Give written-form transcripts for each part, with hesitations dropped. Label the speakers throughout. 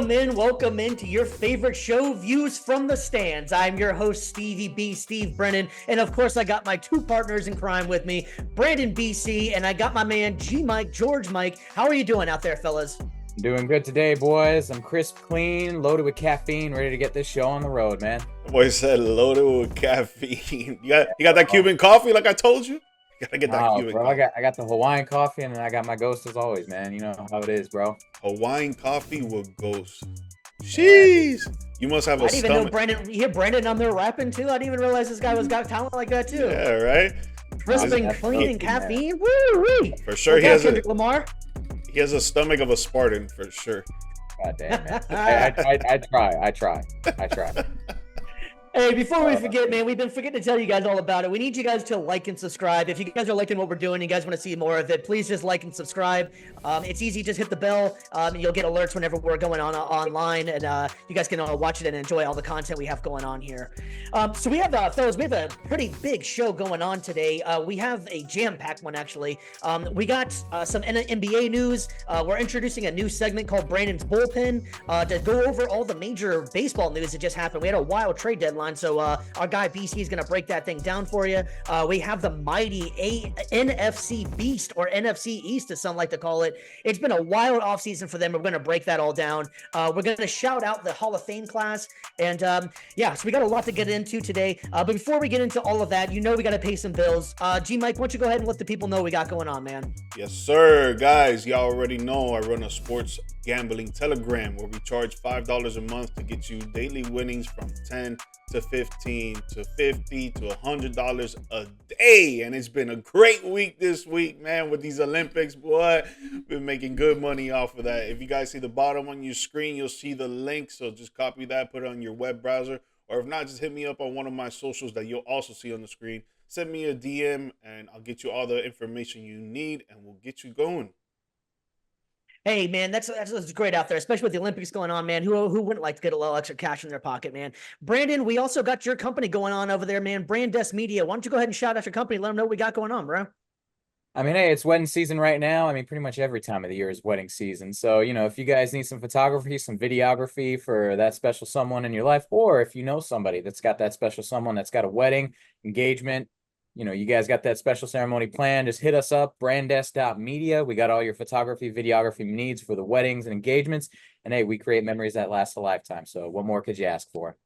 Speaker 1: Welcome into your favorite show, Views from the Stands. I'm your host, Stevie B, Steve Brennan, and of course I got my two partners in crime with me, Brandon BC, and I got my man G Mike, George Mike. How are you doing out there, fellas?
Speaker 2: Doing good today, boys. I'm crisp, clean, loaded with caffeine, ready to get this show on the road, man.
Speaker 3: The boy said loaded with caffeine. You got that Cuban coffee like I told you? You gotta get that Cuban
Speaker 2: bro,
Speaker 3: coffee.
Speaker 2: I got the Hawaiian coffee, and then I got my Ghost as always, man. You know how it is, bro.
Speaker 3: Hawaiian coffee with Ghost. Jeez. You must have a
Speaker 1: I didn't even know
Speaker 3: stomach.
Speaker 1: Brandon. You hear Brandon on there rapping too. I didn't even realize this guy was got talent like that too.
Speaker 3: Yeah, right?
Speaker 1: Crisp and clean and caffeine. Woo-wee.
Speaker 3: For sure,
Speaker 1: He has Lamar.
Speaker 3: He has a stomach of a Spartan, for sure.
Speaker 2: God damn, man. I try.
Speaker 1: Hey, before we forget, man, we've been forgetting to tell you guys all about it. We need you guys to like and subscribe. If you guys are liking what we're doing, you guys want to see more of it, please just like and subscribe. It's easy, just hit the bell. You'll get alerts whenever we're going on online, and you guys can watch it and enjoy all the content we have going on here. So we have, fellas, we have a pretty big show going on today. We have a jam-packed one, actually. We got some NBA news. We're introducing a new segment called Brandon's Bullpen to go over all the major baseball news that just happened. We had a wild trade deadline. So our guy BC is going to break that thing down for you. We have the mighty NFC Beast, or NFC East as some like to call it. It's been a wild offseason for them. We're going to break that all down. We're going to shout out the Hall of Fame class. And so we got a lot to get into today. But before we get into all of that, we got to pay some bills. G Mike, why don't you go ahead and let the people know what we got going on, man?
Speaker 3: Yes, sir. Guys, y'all already know I run a sports gambling telegram where we charge $5 a month to get you daily winnings from 10 to 15 to 50 to $100 a day. And it's been a great week this week, man, with these Olympics, boy. Been making good money off of that. If you guys see the bottom on your screen, you'll see the link. So just copy that, put it on your web browser. Or if not, just hit me up on one of my socials that you'll also see on the screen. Send me a DM and I'll get you all the information you need and we'll get you going.
Speaker 1: Hey, man, that's great out there, especially with the Olympics going on, man. Who wouldn't like to get a little extra cash in their pocket, man? Brandon, we also got your company going on over there, man. Brand Desk Media. Why don't you go ahead and shout out your company? Let them know what we got going on, bro.
Speaker 2: I mean, hey, it's wedding season right now. I mean, pretty much every time of the year is wedding season. So, if you guys need some photography, some videography for that special someone in your life, or if you know somebody that's got that special someone that's got a wedding, engagement, you guys got that special ceremony planned, just hit us up, branddesk.media. We got all your photography, videography needs for the weddings and engagements. And hey, we create memories that last a lifetime. So what more could you ask for?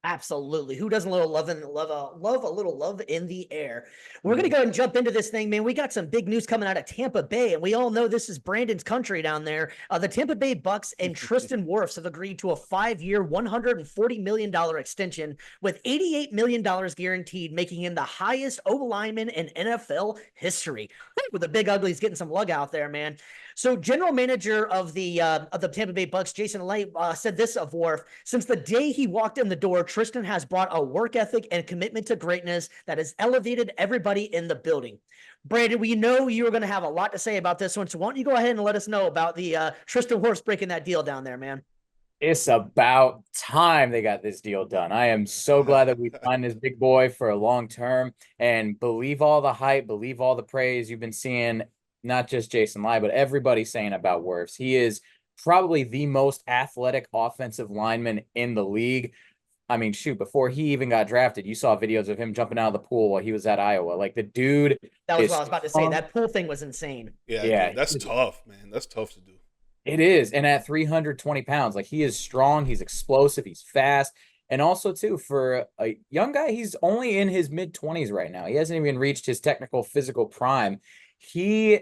Speaker 1: Absolutely. Who doesn't love a little love in the air? We're going to go ahead and jump into this thing, man. We got some big news coming out of Tampa Bay, and we all know this is Brandon's country down there. The Tampa Bay Bucks and Tristan Wirfs have agreed to a 5-year, $140 million extension with $88 million guaranteed, making him the highest O-lineman in NFL history. With the big uglies getting some lug out there, man. So general manager of the Tampa Bay Bucks, Jason Light, said this of Wirf: since the day he walked in the door, Tristan has brought a work ethic and commitment to greatness that has elevated everybody in the building. Brandon, we know you were going to have a lot to say about this one, so why don't you go ahead and let us know about the Tristan Wirfs breaking that deal down there, man?
Speaker 2: It's about time they got this deal done. I am so glad that we signed this big boy for a long term, and believe all the hype, believe all the praise you've been seeing. Not just Jason Lai, but everybody saying about Wirfs. He is probably the most athletic offensive lineman in the league. I mean, shoot, before he even got drafted, you saw videos of him jumping out of the pool while he was at Iowa. Like, the dude.
Speaker 1: That was what I was about to say. That pool thing was insane.
Speaker 3: Yeah. Dude, that's tough, man. That's tough to do.
Speaker 2: It is. And at 320 pounds, like, he is strong. He's explosive. He's fast. And also, too, for a young guy, he's only in his mid-20s right now. He hasn't even reached his technical physical prime. He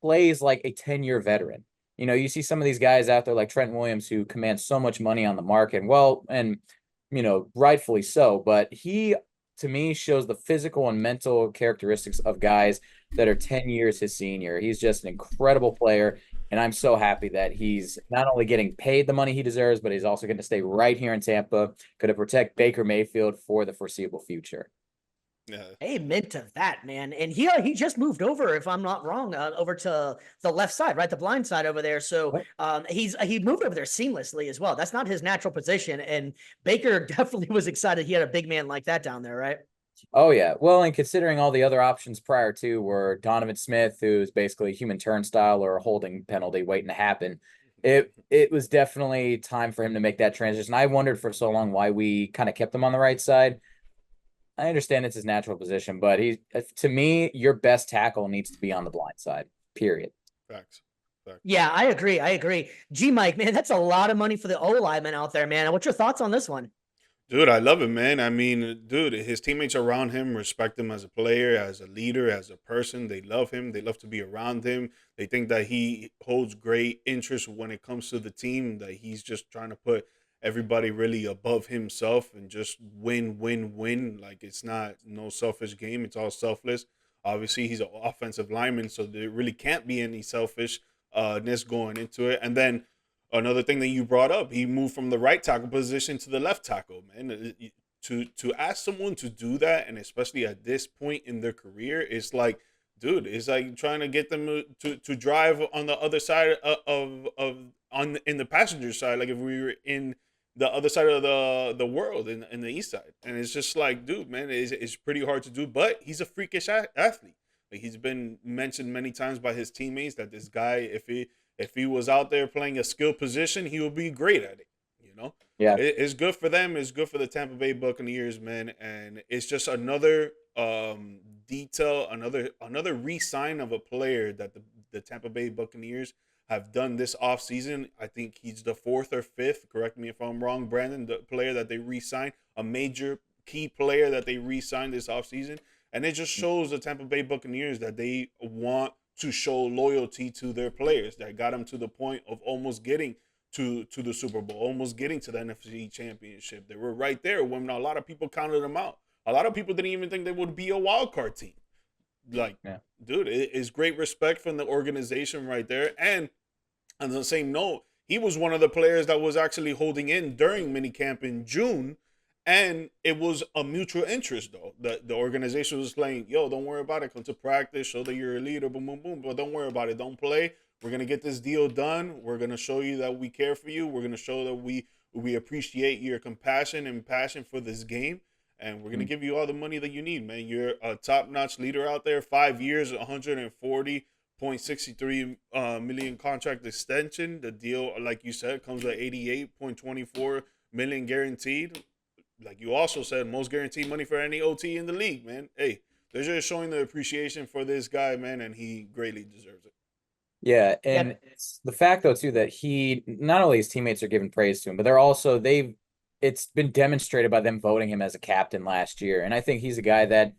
Speaker 2: plays like a 10-year veteran. You see some of these guys out there like Trent Williams who command so much money on the market. Well, and, rightfully so. But he, to me, shows the physical and mental characteristics of guys that are 10 years his senior. He's just an incredible player. And I'm so happy that he's not only getting paid the money he deserves, but he's also going to stay right here in Tampa, going to protect Baker Mayfield for the foreseeable future.
Speaker 1: Yeah. Amen to that, man. And he just moved over, if I'm not wrong, over to the left side, right? The blind side over there. So he moved over there seamlessly as well. That's not his natural position. And Baker definitely was excited he had a big man like that down there, right?
Speaker 2: Oh, yeah. Well, and considering all the other options prior to were Donovan Smith, who's basically a human turnstile or a holding penalty waiting to happen. It was definitely time for him to make that transition. I wondered for so long why we kind of kept him on the right side. I understand it's his natural position, but to me, your best tackle needs to be on the blind side, period.
Speaker 3: Facts. Facts.
Speaker 1: Yeah, I agree. I agree. G Mike, man, that's a lot of money for the O lineman out there, man. What's your thoughts on this one?
Speaker 3: Dude, I love him, man. I mean, dude, his teammates around him respect him as a player, as a leader, as a person. They love him. They love to be around him. They think that he holds great interest when it comes to the team, that he's just trying to put everybody really above himself and just win, win, win. Like, it's not no selfish game. It's all selfless. Obviously, he's an offensive lineman, so there really can't be any selfishness going into it. And then another thing that you brought up, he moved from the right tackle position to the left tackle, man. To ask someone to do that, and especially at this point in their career, it's like, dude, it's like trying to get them to drive on the other side of on in the passenger side, like if we were in the other side of the world in the east side. And it's just like, dude, man, it's pretty hard to do, but he's a freakish athlete. Like, he's been mentioned many times by his teammates that this guy, if he was out there playing a skill position, he would be great at it. You know,
Speaker 2: Yeah.
Speaker 3: it's good for them. It's good for the Tampa Bay Buccaneers, man. And it's just another detail, another re-sign of a player that the Tampa Bay Buccaneers have done this offseason. I think he's the fourth or fifth. Correct me if I'm wrong, Brandon. The player that they re-signed, a major key player that they re-signed this offseason. And it just shows the Tampa Bay Buccaneers that they want to show loyalty to their players, that got them to the point of almost getting to the Super Bowl, almost getting to the NFC Championship. They were right there when a lot of people counted them out. A lot of people didn't even think they would be a wild card team. Like, yeah. Dude, it's great respect from the organization right there. And on the same note, he was one of the players that was actually holding in during minicamp in June. And it was a mutual interest, though. The organization was saying, yo, don't worry about it. Come to practice, show that you're a leader, boom, boom, boom. But don't worry about it. Don't play. We're going to get this deal done. We're going to show you that we care for you. We're going to show that we appreciate your compassion and passion for this game. And we're going to give you all the money that you need, man. You're a top-notch leader out there. 5 years, $140.63 million contract extension. The deal, like you said, comes at $88.24 million guaranteed. Like you also said, most guaranteed money for any OT in the league, man. Hey, they're just showing the appreciation for this guy, man, and he greatly deserves it.
Speaker 2: Yeah, and it's the fact, though, too, that he, not only his teammates are giving praise to him, but it's been demonstrated by them voting him as a captain last year. And I think he's a guy that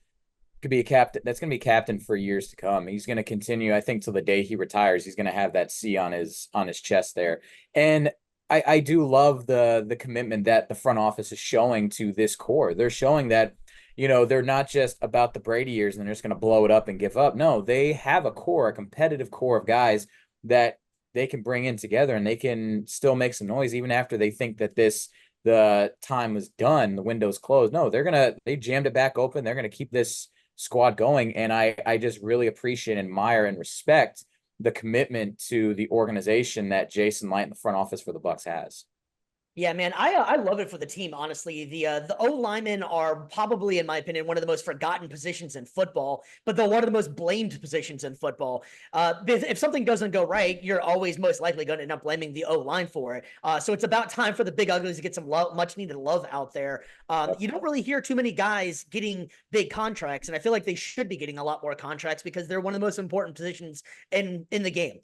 Speaker 2: could be a captain, that's going to be captain for years to come. He's going to continue, I think, till the day he retires. He's going to have that C on his chest there. And I do love the commitment that the front office is showing to this core. They're showing that, they're not just about the Brady years and they're just going to blow it up and give up. No, they have a competitive core of guys that they can bring in together, and they can still make some noise even after they think that the time was done, the window's closed. No, they jammed it back open. They're going to keep this squad going. And I just really appreciate, admire, and respect the commitment to the organization that Jason Light in the front office for the Bucs has.
Speaker 1: Yeah, man, I love it for the team, honestly. The O linemen are probably, in my opinion, one of the most forgotten positions in football, but they're one of the most blamed positions in football. If something doesn't go right, you're always most likely going to end up blaming the O line for it. So it's about time for the big uglies to get some much needed love out there. You don't really hear too many guys getting big contracts, and I feel like they should be getting a lot more contracts because they're one of the most important positions in the game.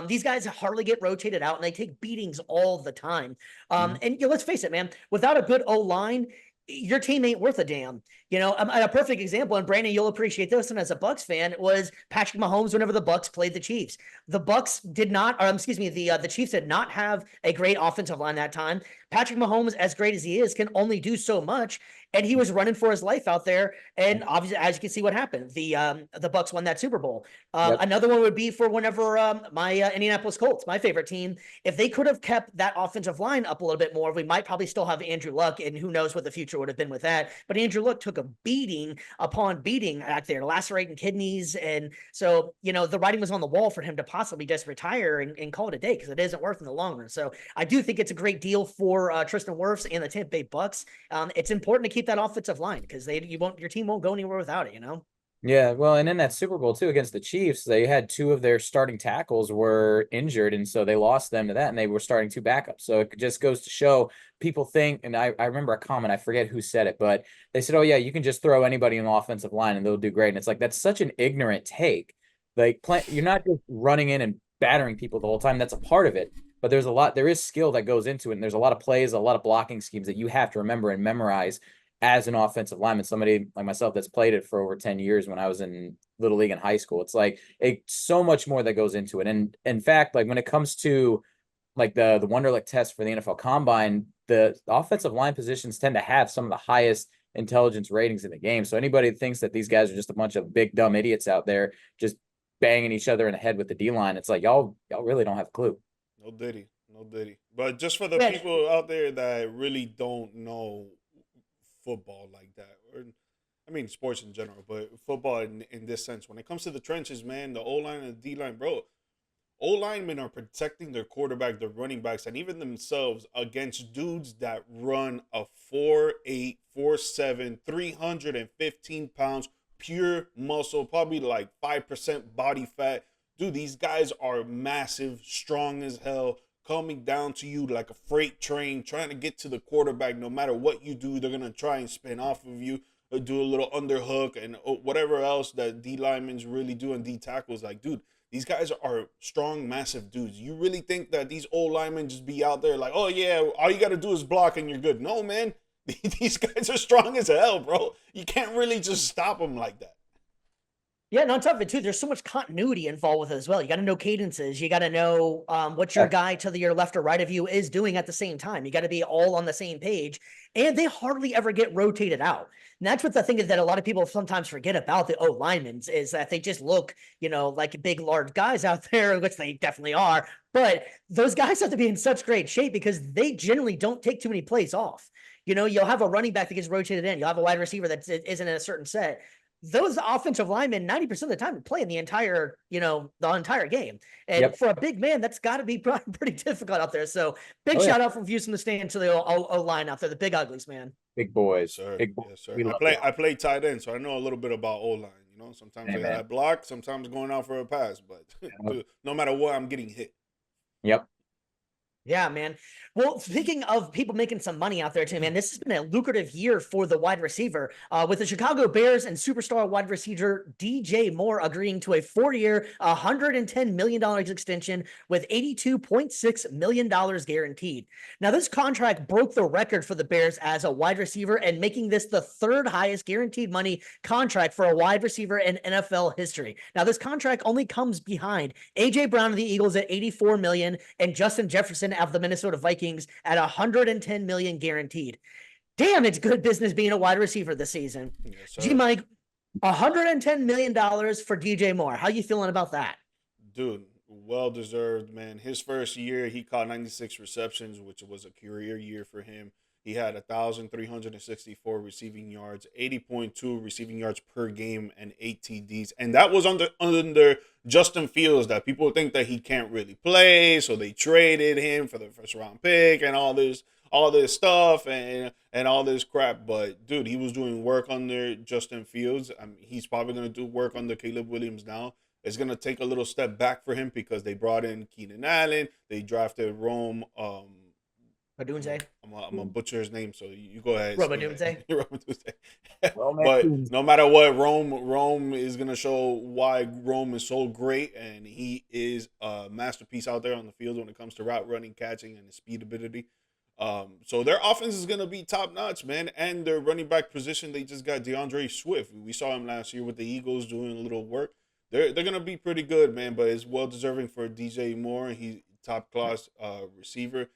Speaker 1: These guys hardly get rotated out, and they take beatings all the time. And let's face it, man, without a good O-line, your team ain't worth a damn. A perfect example, and Brandon, you'll appreciate this one as a Bucs fan, was Patrick Mahomes whenever the Bucs played the Chiefs. The Bucs did not, the Chiefs did not have a great offensive line that time. Patrick Mahomes, as great as he is, can only do so much, and he was running for his life out there. And obviously, as you can see, what happened, the Bucs won that Super Bowl. Another one would be for whenever my Indianapolis Colts, my favorite team, if they could have kept that offensive line up a little bit more, we might probably still have Andrew Luck, and who knows what the future would have been with that. But Andrew Luck took a beating upon beating back there, lacerating kidneys, and so the writing was on the wall for him to possibly just retire and call it a day, because it isn't worth in the long run. So I do think it's a great deal for Tristan Wirfs and the Tampa Bay Bucs. It's important to keep that offensive line because your team won't go anywhere without it.
Speaker 2: Yeah, well, and in that Super Bowl too against the Chiefs, they had two of their starting tackles were injured, and so they lost them to that, and they were starting two backups. So it just goes to show people think, and I remember a comment, I forget who said it, but they said, "Oh yeah, you can just throw anybody in the offensive line and they'll do great." And it's like that's such an ignorant take. Like you're not just running in and battering people the whole time. That's a part of it, but there is skill that goes into it, and there's a lot of plays, a lot of blocking schemes that you have to remember and memorize as an offensive lineman, somebody like myself that's played it for over 10 years when I was in little league and high school. It's like so much more that goes into it. And in fact, like when it comes to like the Wonderlic test for the NFL Combine, the offensive line positions tend to have some of the highest intelligence ratings in the game. So anybody that thinks that these guys are just a bunch of big dumb idiots out there just banging each other in the head with the D line, it's like y'all really don't have a clue.
Speaker 3: No diddy, no diddy. But just for the
Speaker 1: Yeah,
Speaker 3: people out there that really don't know football like that, or I mean sports in general, but football in this sense, when it comes to the trenches, man, the O line and the D line, bro, O linemen are protecting their quarterback, their running backs, and even themselves against dudes that run a 4'8", 4'7", 315 pounds, pure muscle, probably like 5% body fat. Dude, these guys are massive, strong as hell, coming down to you like a freight train, trying to get to the quarterback. No matter what you do, they're gonna try and spin off of you, or do a little underhook and whatever else that D linemen's really do and D tackles. Like, dude, these guys are strong, massive dudes. You really think that these old linemen just be out there like, oh yeah, all you got to do is block and you're good? No, man. These guys are strong as hell, bro. You can't really just stop them like that.
Speaker 1: yeah, and on top of it too, there's so much continuity involved with it as well. You got to know cadences. You got to know what your guy to your left or right of you is doing at the same time. You got to be all on the same page, and they hardly ever get rotated out. And that's what the thing is that a lot of people sometimes forget about the O linemen is that they just look, like big, large guys out there, which they definitely are. But those guys have to be in such great shape because they generally don't take too many plays off. You'll have a running back that gets rotated in. You'll have a wide receiver that isn't in a certain set. Those offensive linemen 90% of the time are playing the entire game. And
Speaker 2: Yep.
Speaker 1: for a big man, that's got to be pretty difficult out there. So big
Speaker 2: Oh yeah.
Speaker 1: shout out from Views from the Stand to the O line out there, the big uglies, man.
Speaker 2: Big
Speaker 3: Yes,
Speaker 2: boys.
Speaker 3: sir.
Speaker 2: Big boys.
Speaker 3: Yes, sir.
Speaker 2: We
Speaker 3: I
Speaker 2: love
Speaker 3: play
Speaker 2: it.
Speaker 3: I play tight end, so I know a little bit about O line. Sometimes
Speaker 2: Hey,
Speaker 3: I
Speaker 2: man.
Speaker 3: got block, sometimes going out for a pass, but
Speaker 2: Yep.
Speaker 3: no matter what, I'm getting hit.
Speaker 2: Yep.
Speaker 1: Yeah, man. Well, speaking of people making some money out there too, man, this has been a lucrative year for the wide receiver. With the Chicago Bears and superstar wide receiver DJ Moore agreeing to a 4-year, $110 million extension with $82.6 million guaranteed. Now, this contract broke the record for the Bears as a wide receiver and making this the third highest guaranteed money contract for a wide receiver in NFL history. Now, this contract only comes behind A.J. Brown of the Eagles at $84 million and Justin Jefferson of the Minnesota Vikings at $110 million guaranteed. Damn, it's good business being a wide receiver this season.
Speaker 3: Yes,
Speaker 1: G
Speaker 3: sir.
Speaker 1: Mike, $110 million for DJ Moore. How you feeling about that?
Speaker 3: Dude, well deserved, man. His first year, he caught 96 receptions, which was a career year for him. He had 1,364 receiving yards, 80.2 receiving yards per game, and 8 TDs. And that was under Justin Fields, that people think that he can't really play, so they traded him for the first round pick and all this stuff and all this crap. But dude, he was doing work under Justin Fields. I mean, he's probably gonna do work under Caleb Williams now. It's gonna take a little step back for him because they brought in Keenan Allen. They drafted Rome.
Speaker 1: Odunze?
Speaker 3: I'm gonna butcher his name, so you go ahead.
Speaker 1: Romadunze?
Speaker 3: Romadunze.
Speaker 2: Well, man,
Speaker 3: But no matter what, Rome is gonna show why Rome is so great, and he is a masterpiece out there on the field when it comes to route running, catching, and his speed ability. So their offense is gonna be top notch, man. And their running back position, they just got DeAndre Swift. We saw him last year with the Eagles doing a little work. They're gonna be pretty good, man. But it's well deserving for DJ Moore. He's top class receiver.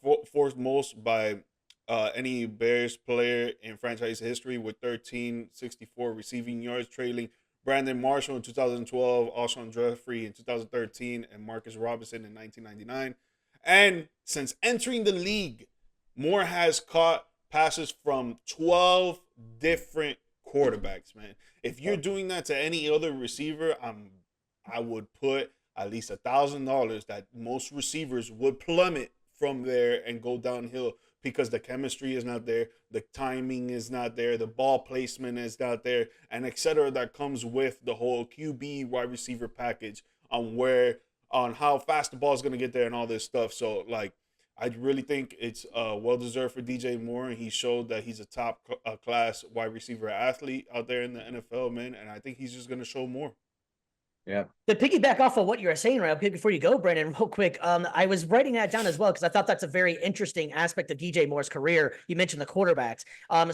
Speaker 3: Fourth most by any Bears player in franchise history with 1,364 receiving yards, trailing Brandon Marshall in 2012, Alshon Jeffrey in 2013, and Marcus Robinson in 1999. And since entering the league, Moore has caught passes from 12 different quarterbacks, man. If you're doing that to any other receiver, I would put at least $1,000 that most receivers would plummet from there and go downhill because the chemistry is not there, the timing is not there, the ball placement is not there, and etc. that comes with the whole QB wide receiver package on how fast the ball is going to get there and all this stuff. So like, I really think it's well deserved for DJ Moore, and he showed that he's a top class wide receiver athlete out there in the NFL, man. And I think he's just going to show more.
Speaker 2: Yeah.
Speaker 1: To piggyback off of what you were saying, right before you go, Brandon, real quick, I was writing that down as well because I thought that's a very interesting aspect of DJ Moore's career. You mentioned the quarterbacks.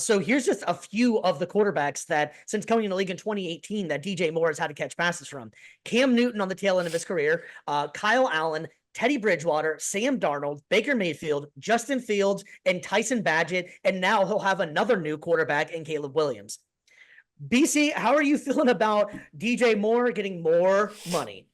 Speaker 1: So here's just a few of the quarterbacks that, since coming in the league in 2018, that DJ Moore has had to catch passes from. Cam Newton on the tail end of his career, Kyle Allen, Teddy Bridgewater, Sam Darnold, Baker Mayfield, Justin Fields, and Tyson Badgett, and now he'll have another new quarterback in Caleb Williams. BC, how are you feeling about DJ Moore getting more money?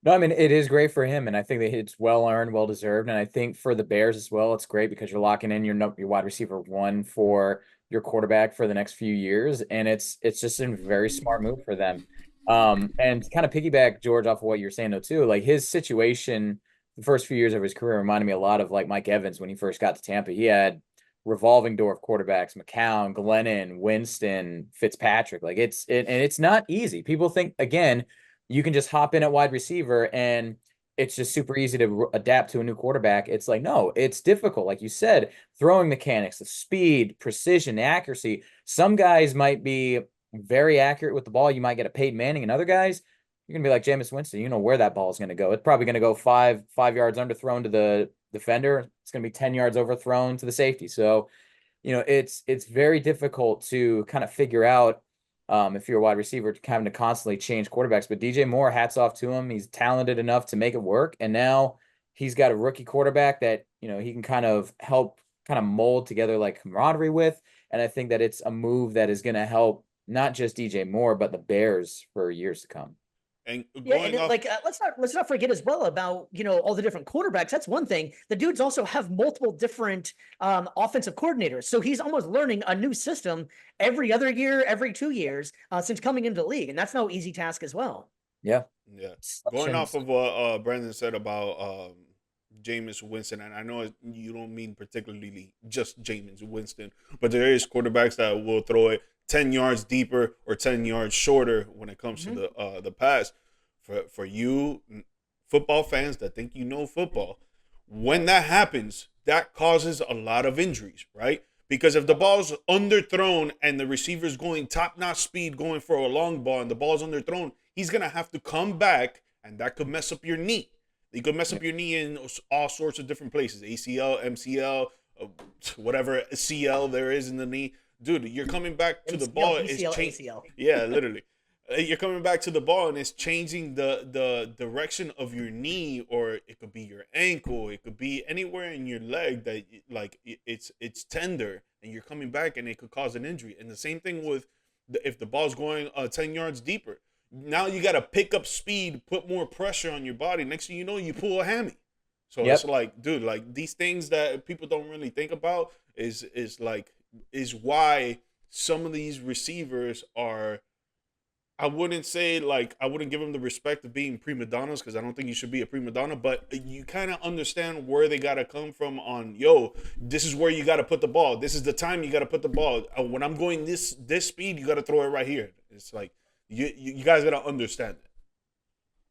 Speaker 2: No, I mean, it is great for him, and I think that it's well earned, well deserved. And I think for the Bears as well, it's great because you're locking in your wide receiver one for your quarterback for the next few years, and it's just a very smart move for them. And kind of piggyback, George, off of what you're saying though too, like his situation the first few years of his career reminded me a lot of like Mike Evans when he first got to Tampa. He had revolving door of quarterbacks, McCown, Glennon, Winston, Fitzpatrick. Like it's not easy. People think, again, you can just hop in at wide receiver and it's just super easy to adapt to a new quarterback. It's like, no, it's difficult. Like you said, throwing mechanics, the speed, precision, accuracy. Some guys might be very accurate with the ball. You might get a Peyton Manning, and other guys, you're going to be like Jameis Winston. You know where that ball is going to go. It's probably going to go five yards underthrown to the defender. It's going to be 10 yards overthrown to the safety. So, it's very difficult to kind of figure out if you're a wide receiver having to constantly change quarterbacks. But DJ Moore, hats off to him. He's talented enough to make it work. And now he's got a rookie quarterback that, he can kind of help mold together like camaraderie with. And I think that it's a move that is going to help not just DJ Moore, but the Bears for years to come.
Speaker 3: And
Speaker 1: let's not forget as well about all the different quarterbacks. That's one thing. The dudes also have multiple different offensive coordinators, so he's almost learning a new system every other year, every 2 years since coming into the league, and that's no easy task as well.
Speaker 3: Yeah. Going off of what Brandon said about Jameis Winston, and I know you don't mean particularly just Jameis Winston, but there is quarterbacks that will throw it 10 yards deeper or 10 yards shorter when it comes to the pass. For you football fans that think football, when that happens, that causes a lot of injuries, right? Because if the ball's underthrown and the receiver's going top-notch speed going for a long ball and the ball's underthrown, he's going to have to come back, and that could mess up your knee. You could mess up your knee in all sorts of different places, ACL, MCL, whatever CL there is in the knee. Dude, you're coming back to the ball.
Speaker 1: ACL.
Speaker 3: Yeah, literally. You're coming back to the ball, and it's changing the direction of your knee, or it could be your ankle. It could be anywhere in your leg that it's tender, and you're coming back, and it could cause an injury. And the same thing with if the ball's going 10 yards deeper. Now you got to pick up speed, put more pressure on your body. Next thing you know, you pull a hammy. So it's like, dude, like these things that people don't really think about is why some of these receivers are, I wouldn't give them the respect of being prima donnas, because I don't think you should be a prima donna, but you kind of understand where they got to come from on, this is where you got to put the ball. This is the time you got to put the ball. When I'm going this speed, you got to throw it right here. It's like, you guys got to understand that.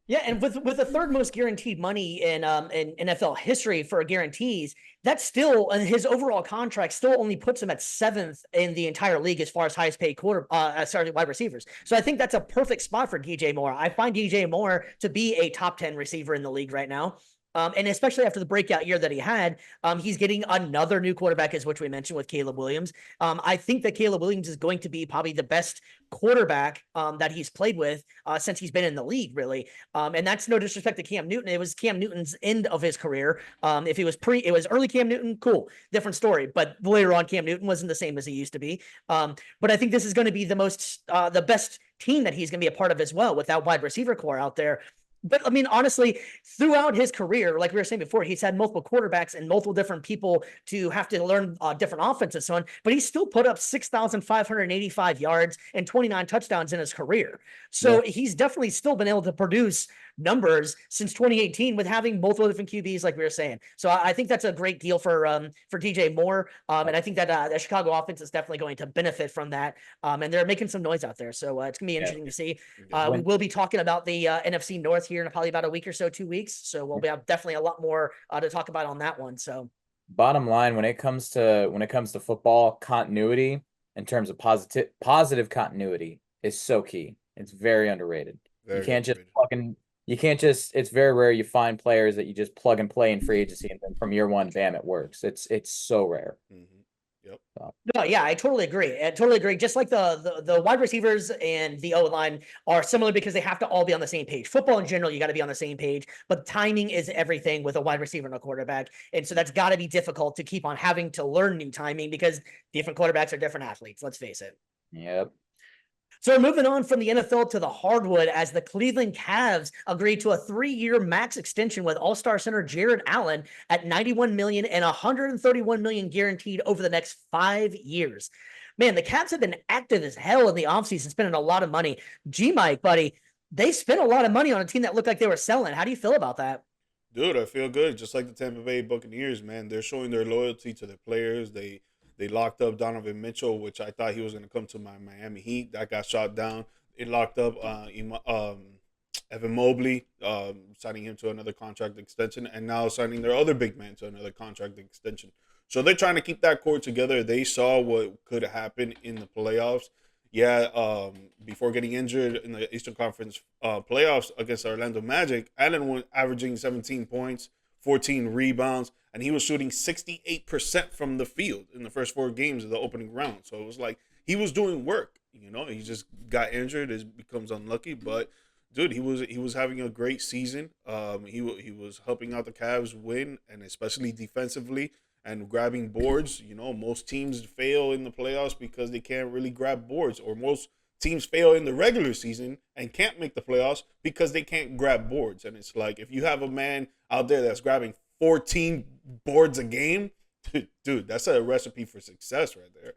Speaker 1: Yeah, and with the third most guaranteed money in NFL history for guarantees, that's still, and his overall contract still only puts him at 7th in the entire league as far as highest paid wide receivers. So I think that's a perfect spot for DJ Moore. I find DJ Moore to be a top 10 receiver in the league right now. And especially after the breakout year that he had, he's getting another new quarterback, as which we mentioned with Caleb Williams. I think that Caleb Williams is going to be probably the best quarterback that he's played with since he's been in the league, really. And that's no disrespect to Cam Newton. It was Cam Newton's end of his career. If it was early Cam Newton, cool, different story. But later on, Cam Newton wasn't the same as he used to be. But I think this is going to be the best team that he's going to be a part of as well, with that wide receiver core out there. But I mean, honestly, throughout his career, like we were saying before, he's had multiple quarterbacks and multiple different people to have to learn different offenses and so on. But he still put up 6,585 yards and 29 touchdowns in his career. So he's definitely still been able to produce numbers since 2018 with having multiple different QBs, like we were saying. So I think that's a great deal for DJ Moore. And I think that the Chicago offense is definitely going to benefit from that. And they're making some noise out there. So it's going to be interesting to see. We will be talking about the NFC North here in probably about a week or so, 2 weeks. So we'll have definitely a lot more to talk about on that one. So
Speaker 2: bottom line, when it comes to football, continuity in terms of positive continuity is so key. It's very underrated. You can't just it's very rare you find players that you just plug and play in free agency and then from year one, bam, it works. It's so rare.
Speaker 3: Yep.
Speaker 1: No, yeah, I totally agree. I totally agree. Just like the wide receivers and the O-line are similar because they have to all be on the same page. Football in general, you got to be on the same page, but timing is everything with a wide receiver and a quarterback. And so that's got to be difficult to keep on having to learn new timing because different quarterbacks are different athletes. Let's face it.
Speaker 2: Yep.
Speaker 1: So we're moving on from the NFL to the hardwood as the Cleveland Cavs agreed to a 3-year max extension with All-Star center Jarrett Allen at $91 million and $131 million guaranteed over the next 5 years. Man, the Cavs have been active as hell in the offseason, spending a lot of money. Mike, buddy, they spent a lot of money on a team that looked like they were selling. How do you feel about that?
Speaker 3: Dude, I feel good. Just like the Tampa Bay Buccaneers, man. They're showing their loyalty to their players. They locked up Donovan Mitchell, which I thought he was going to come to my Miami Heat. That got shot down. It locked up Evan Mobley, signing him to another contract extension, and now signing their other big man to another contract extension. So they're trying to keep that core together. They saw what could happen in the playoffs. Yeah, before getting injured in the Eastern Conference playoffs against Orlando Magic, Allen was averaging 17 points, 14 rebounds, and he was shooting 68% from the field in the first 4 games of the opening round. So it was like he was doing work. You know, he just got injured, it becomes unlucky. But dude, he was having a great season. He was helping out the Cavs win, and especially defensively and grabbing boards. You know, most teams fail in the playoffs because they can't really grab boards, or most teams fail in the regular season and can't make the playoffs because they can't grab boards. And it's like, if you have a man out there that's grabbing 14 boards a game, dude, that's a recipe for success right there.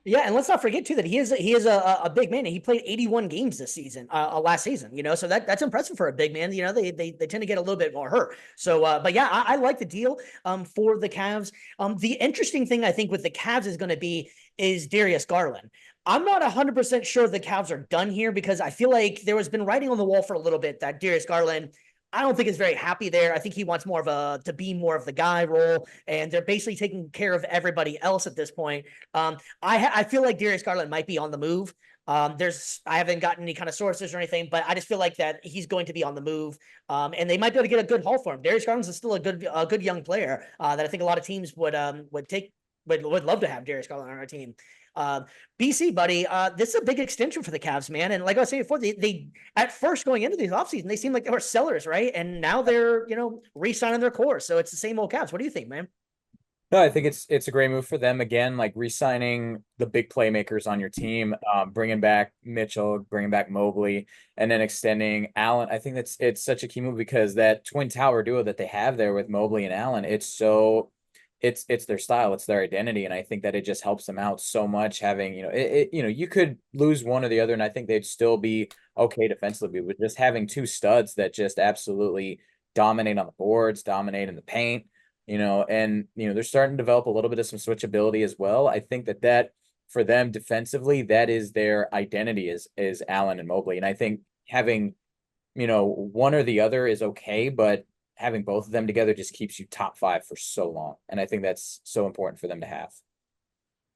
Speaker 1: Yeah, and let's not forget too that he is a big man. He played 81 games this season, last season. You know, so that's impressive for a big man. You know, they tend to get a little bit more hurt. So, but yeah, I like the deal for the Cavs. The interesting thing I think with the Cavs is Darius Garland. I'm not 100% sure the Cavs are done here because I feel like there has been writing on the wall for a little bit that Darius Garland, I don't think is very happy there. I think he wants to be more of the guy role, and they're basically taking care of everybody else at this point. I feel like Darius Garland might be on the move. I haven't gotten any kind of sources or anything, but I just feel like that he's going to be on the move, and they might be able to get a good haul for him. Darius Garland is still a good young player that I think a lot of teams would love to have Darius Garland on our team. BC, buddy, this is a big extension for the Cavs, man. And like I was saying before, they at first going into these offseason, they seemed like they were sellers, right? And now they're, re-signing their core. So it's the same old Cavs. What do you think, man?
Speaker 2: No, I think it's a great move for them. Again, like re-signing the big playmakers on your team, bringing back Mitchell, bringing back Mobley, and then extending Allen. I think it's such a key move because that twin tower duo that they have there with Mobley and Allen, it's their style, it's their identity, and I think that it just helps them out so much. Having you could lose one or the other, and I think they'd still be okay defensively. But just having 2 studs that just absolutely dominate on the boards, dominate in the paint, and they're starting to develop a little bit of some switchability as well. I think that for them defensively, that is their identity is Allen and Mobley, and I think having one or the other is okay, but having both of them together just keeps you top 5 for so long. And I think that's so important for them to have.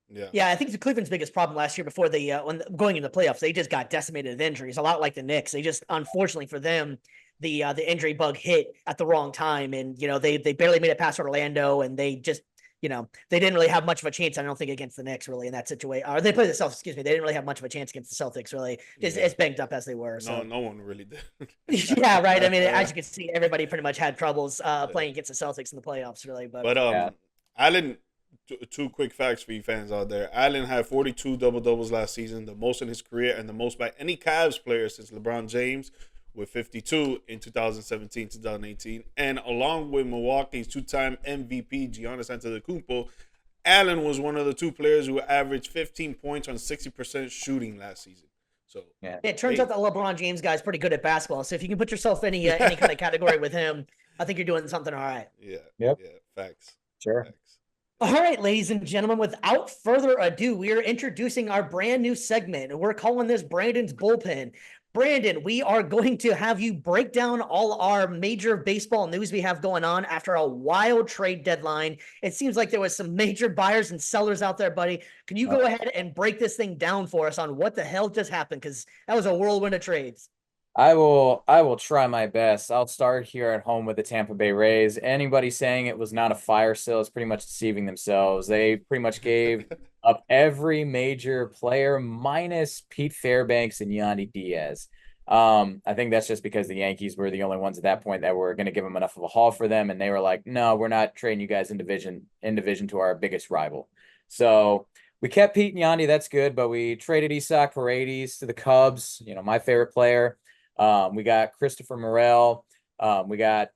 Speaker 1: Yeah, I think the Cleveland's biggest problem last year before when going into the playoffs, they just got decimated with injuries, a lot like the Knicks. They just, unfortunately for them, the injury bug hit at the wrong time. And, they barely made it past Orlando, and they just, they didn't really have much of a chance, I don't think, against the Knicks really in that situation. Or they played the Celtics, excuse me. They didn't really have much of a chance against the Celtics, really, as banged up as they were. So.
Speaker 3: No one really did.
Speaker 1: Yeah, right. I mean, as you can see, everybody pretty much had troubles playing against the Celtics in the playoffs, really. But
Speaker 3: Allen, 2 quick facts for you fans out there. Allen had 42 double-doubles last season, the most in his career and the most by any Cavs player since LeBron James, with 52 in 2017-2018. And along with Milwaukee's 2-time MVP, Giannis Antetokounmpo, Allen was one of the 2 players who averaged 15 points on 60% shooting last season. So
Speaker 2: Yeah.
Speaker 1: It turns
Speaker 3: hey,
Speaker 1: out that LeBron James guy's pretty good at basketball. So if you can put yourself in any kind of category with him, I think you're doing something all right.
Speaker 3: yeah,
Speaker 2: Yep.
Speaker 3: yeah, facts,
Speaker 2: Sure.
Speaker 3: facts.
Speaker 1: All right, ladies and gentlemen, without further ado, we are introducing our brand new segment. We're calling this Brandon's Bullpen. Brandon, we are going to have you break down all our major baseball news we have going on after a wild trade deadline. It seems like there was some major buyers and sellers out there, buddy. Can you go ahead and break this thing down for us on what the hell just happened? Because that was a whirlwind of trades.
Speaker 2: I will try my best. I'll start here at home with the Tampa Bay Rays. Anybody saying it was not a fire sale is pretty much deceiving themselves. They pretty much gave up every major player minus Pete Fairbanks and Yandy Diaz. I think that's just because the Yankees were the only ones at that point that were going to give them enough of a haul for them, and they were like, "No, we're not trading you guys in division to our biggest rival." So we kept Pete and Yandy, that's good, but we traded Isaac Paredes to the Cubs, my favorite player. We got Christopher Morel. We got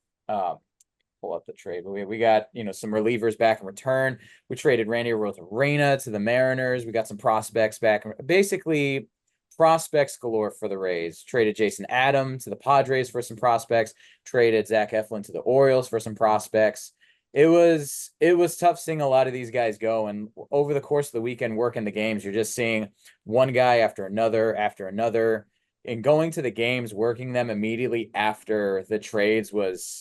Speaker 2: pull up the trade. We got some relievers back in return. We traded Randy Arozarena to the Mariners. We got some prospects back. Basically, prospects galore for the Rays. Traded Jason Adam to the Padres for some prospects. Traded Zach Eflin to the Orioles for some prospects. It was tough seeing a lot of these guys go, and over the course of the weekend working the games, you're just seeing one guy after another. And going to the games, working them immediately after the trades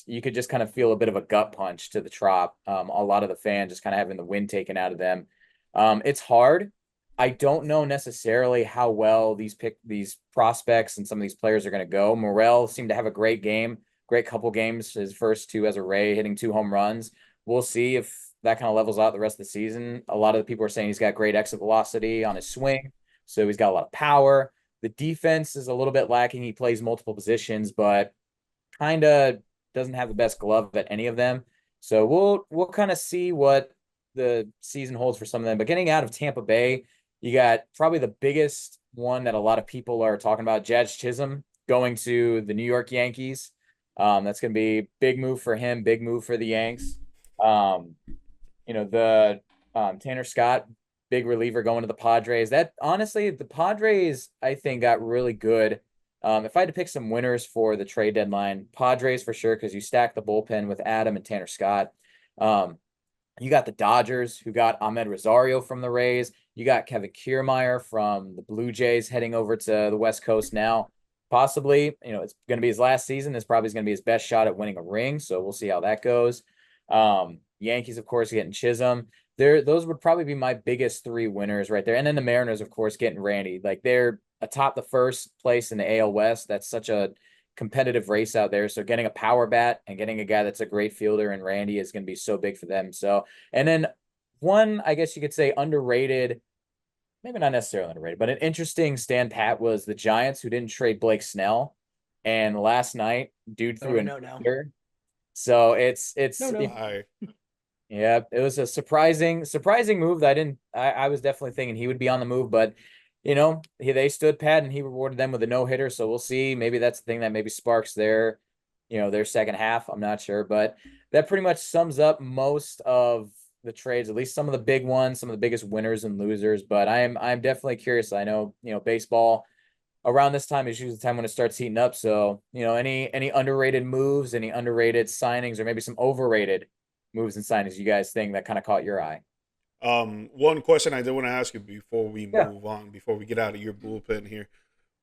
Speaker 2: you could just kind of feel a bit of a gut punch to the Trop. A lot of the fans just kind of having the wind taken out of them. It's hard. I don't know necessarily how well these prospects and some of these players are going to go. Morel seemed to have a great couple games, his first two as a Ray, hitting 2 home runs. We'll see if that kind of levels out the rest of the season. A lot of the people are saying he's got great exit velocity on his swing, so he's got a lot of power. The defense is a little bit lacking. He plays multiple positions, but kind of doesn't have the best glove at any of them. So we'll kind of see what the season holds for some of them. But getting out of Tampa Bay, you got probably the biggest one that a lot of people are talking about, Jazz Chisholm going to the New York Yankees. That's going to be a big move for him, big move for the Yanks. Tanner Scott, big reliever going to the Padres. That honestly, the Padres, I think, got really good. If I had to pick some winners for the trade deadline, Padres for sure, because you stack the bullpen with Adam and Tanner Scott. You got the Dodgers, who got Ahmed Rosario from the Rays. You got Kevin Kiermaier from the Blue Jays heading over to the West Coast now. Possibly, it's going to be his last season. This probably is going to be his best shot at winning a ring. So we'll see how that goes. Yankees, of course, getting Chisholm. Those would probably be my biggest 3 winners right there. And then the Mariners, of course, getting Randy. Like, they're atop the first place in the AL West. That's such a competitive race out there. So getting a power bat and getting a guy that's a great fielder and Randy is going to be so big for them. So, and then one, I guess you could say underrated, maybe not necessarily underrated, but an interesting stand pat was the Giants, who didn't trade Blake Snell. And last night, dude threw no. So it's
Speaker 3: No.
Speaker 2: Yeah, it was a surprising move that I was definitely thinking he would be on the move, but they stood pat and he rewarded them with a no-hitter. So we'll see. Maybe that's the thing that maybe sparks their second half. I'm not sure, but that pretty much sums up most of the trades, at least some of the big ones, some of the biggest winners and losers. But I'm definitely curious. I know, baseball around this time is usually the time when it starts heating up. So, any underrated moves, any underrated signings, or maybe some overrated moves and signings you guys think that kind of caught your eye?
Speaker 3: One question I did want to ask you before we
Speaker 2: Yeah.
Speaker 3: move on, before we get out of your bullpen here.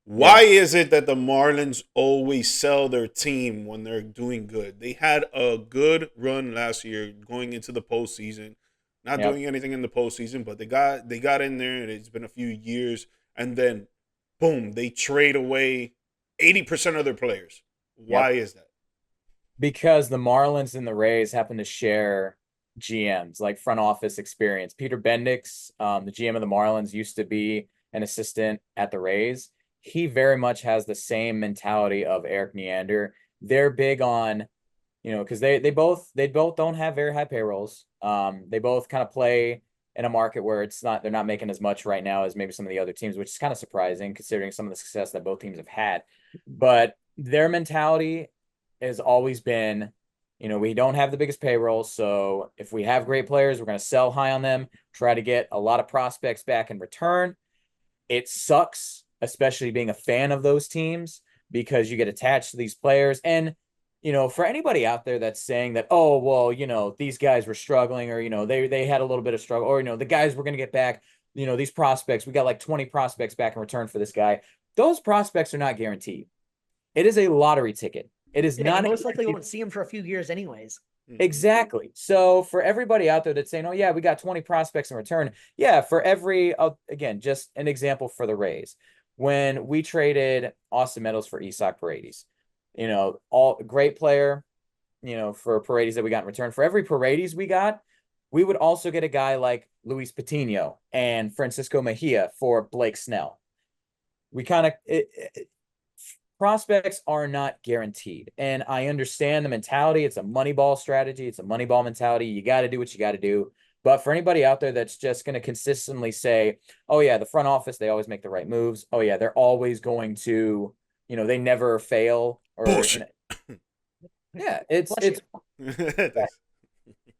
Speaker 3: Why is it that the Marlins always sell their team when they're doing good? They had a good run last year going into the postseason, not doing anything in the postseason, but they got in there, and it's been a few years, and then boom, they trade away 80% of their players. Why is that?
Speaker 2: Because the Marlins and the Rays happen to share GMs, like front office experience. Peter Bendix, the GM of the Marlins, used to be an assistant at the Rays. He very much has the same mentality of Eric Neander. They're big on, because they both don't have very high payrolls. They both kind of play in a market where they're not making as much right now as maybe some of the other teams, which is kind of surprising considering some of the success that both teams have had. But their mentality has always been, we don't have the biggest payroll. So if we have great players, we're going to sell high on them, try to get a lot of prospects back in return. It sucks especially being a fan of those teams, because you get attached to these players. And, for anybody out there that's saying that, oh, well, these guys were struggling, or, they had a little bit of struggle, or, the guys were going to get back, these prospects, we got like 20 prospects back in return for this guy. Those prospects are not guaranteed. It is a lottery ticket. It is not
Speaker 1: most likely won't see him for a few years anyways.
Speaker 2: Exactly. So for everybody out there that's saying, oh yeah, we got 20 prospects in return. Yeah. For every, again, just an example for the Rays, when we traded Austin Meadows for Isak Paredes, all great player, for Paredes that we got in return. For every Paredes we got, we would also get a guy like Luis Patino and Francisco Mejia for Blake Snell. We kind of, prospects are not guaranteed. And I understand the mentality. It's a Moneyball strategy. It's a Moneyball mentality. You got to do what you got to do. But for anybody out there that's just going to consistently say, oh yeah, the front office, they always make the right moves. Oh yeah, they're always going to, they never fail. Or yeah,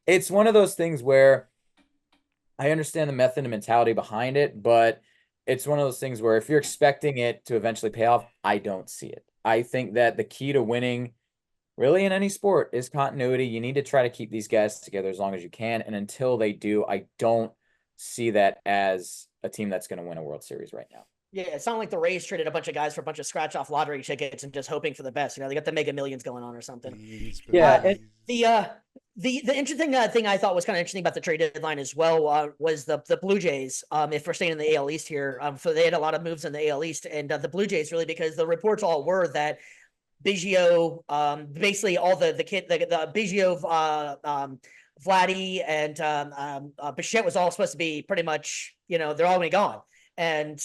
Speaker 2: it's one of those things where I understand the method and mentality behind it, but it's one of those things where if you're expecting it to eventually pay off, I don't see it. I think that the key to winning really in any sport is continuity. You need to try to keep these guys together as long as you can. And until they do, I don't see that as a team that's going to win a World Series right now.
Speaker 1: Yeah, it's not like the Rays traded a bunch of guys for a bunch of scratch-off lottery tickets and just hoping for the best. They got the Mega Millions going on or something.
Speaker 2: Yeah.
Speaker 1: The interesting thing I thought was kind of interesting about the trade deadline as well was the Blue Jays. If we're staying in the AL East here, so they had a lot of moves in the AL East, and the Blue Jays really, because the reports all were that Biggio, basically all the Biggio, Vladdy, and Bichette was all supposed to be pretty much, they're all going to be gone, and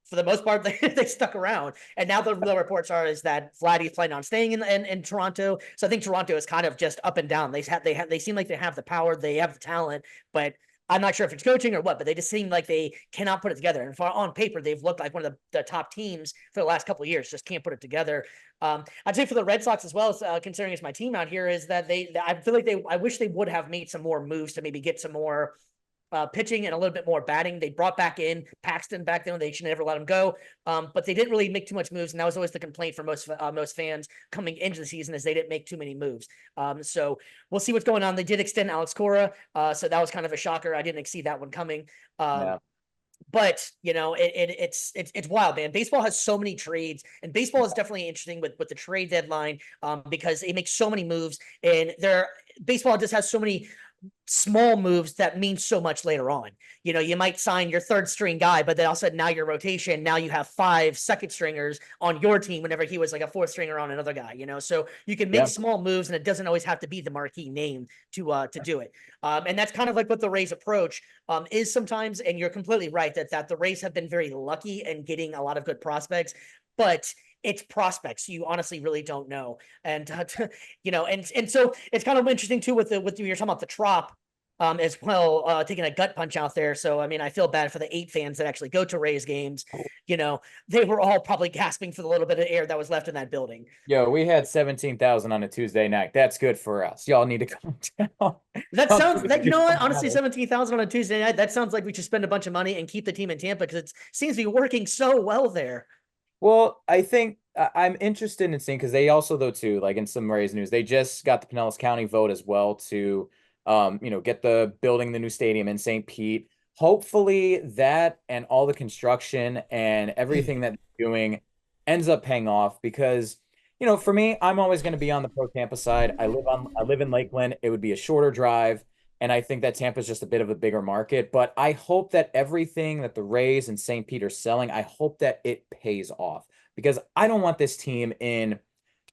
Speaker 1: for the most part, they stuck around. And now the reports is that Vladdy's planning on staying in Toronto. So I think Toronto is kind of just up and down. They seem like they have the power, they have the talent, but I'm not sure if it's coaching or what, but they just seem like they cannot put it together. And on paper, they've looked like one of the top teams for the last couple of years, just can't put it together. I'd say for the Red Sox as well, as considering it's my team out here, is that I feel like I wish they would have made some more moves to maybe get some more pitching and a little bit more batting. They brought back in Paxton back then. They should never let him go. But they didn't really make too much moves. And that was always the complaint for most fans coming into the season, is they didn't make too many moves. So we'll see what's going on. They did extend Alex Cora. So that was kind of a shocker. I didn't see that one coming. But it's wild, man. Baseball has so many trades, and baseball is definitely interesting with the trade deadline, because it makes so many moves, and baseball just has so many small moves that mean so much later on. You might sign your third string guy, but then all of a sudden now your rotation, now you have 5 second stringers on your team whenever he was like a 4th stringer on another guy, so you can make small moves, and it doesn't always have to be the marquee name to do it. And that's kind of like what the Rays approach is sometimes. And you're completely right that the Rays have been very lucky in getting a lot of good prospects, but it's prospects. You honestly really don't know. And, and so it's kind of interesting too with you're talking about the Trop as well, taking a gut punch out there. So, I mean, I feel bad for the 8 fans that actually go to Rays games. They were all probably gasping for the little bit of air that was left in that building.
Speaker 2: Yo, we had 17,000 on a Tuesday night. That's good for us. Y'all need to come down.
Speaker 1: That sounds like, what? Honestly, 17,000 on a Tuesday night, that sounds like we should spend a bunch of money and keep the team in Tampa, because it seems to be working so well there.
Speaker 2: Well, I think I'm interested in seeing, because they also, though, too, like in some Rays news, they just got the Pinellas County vote as well to, get the building the new stadium in St. Pete. Hopefully that and all the construction and everything that they're doing ends up paying off, because, for me, I'm always going to be on the pro Tampa side. I live in Lakeland. It would be a shorter drive. And I think that Tampa is just a bit of a bigger market, but I hope that everything that the Rays and St. Pete are selling, I hope that it pays off, because I don't want this team in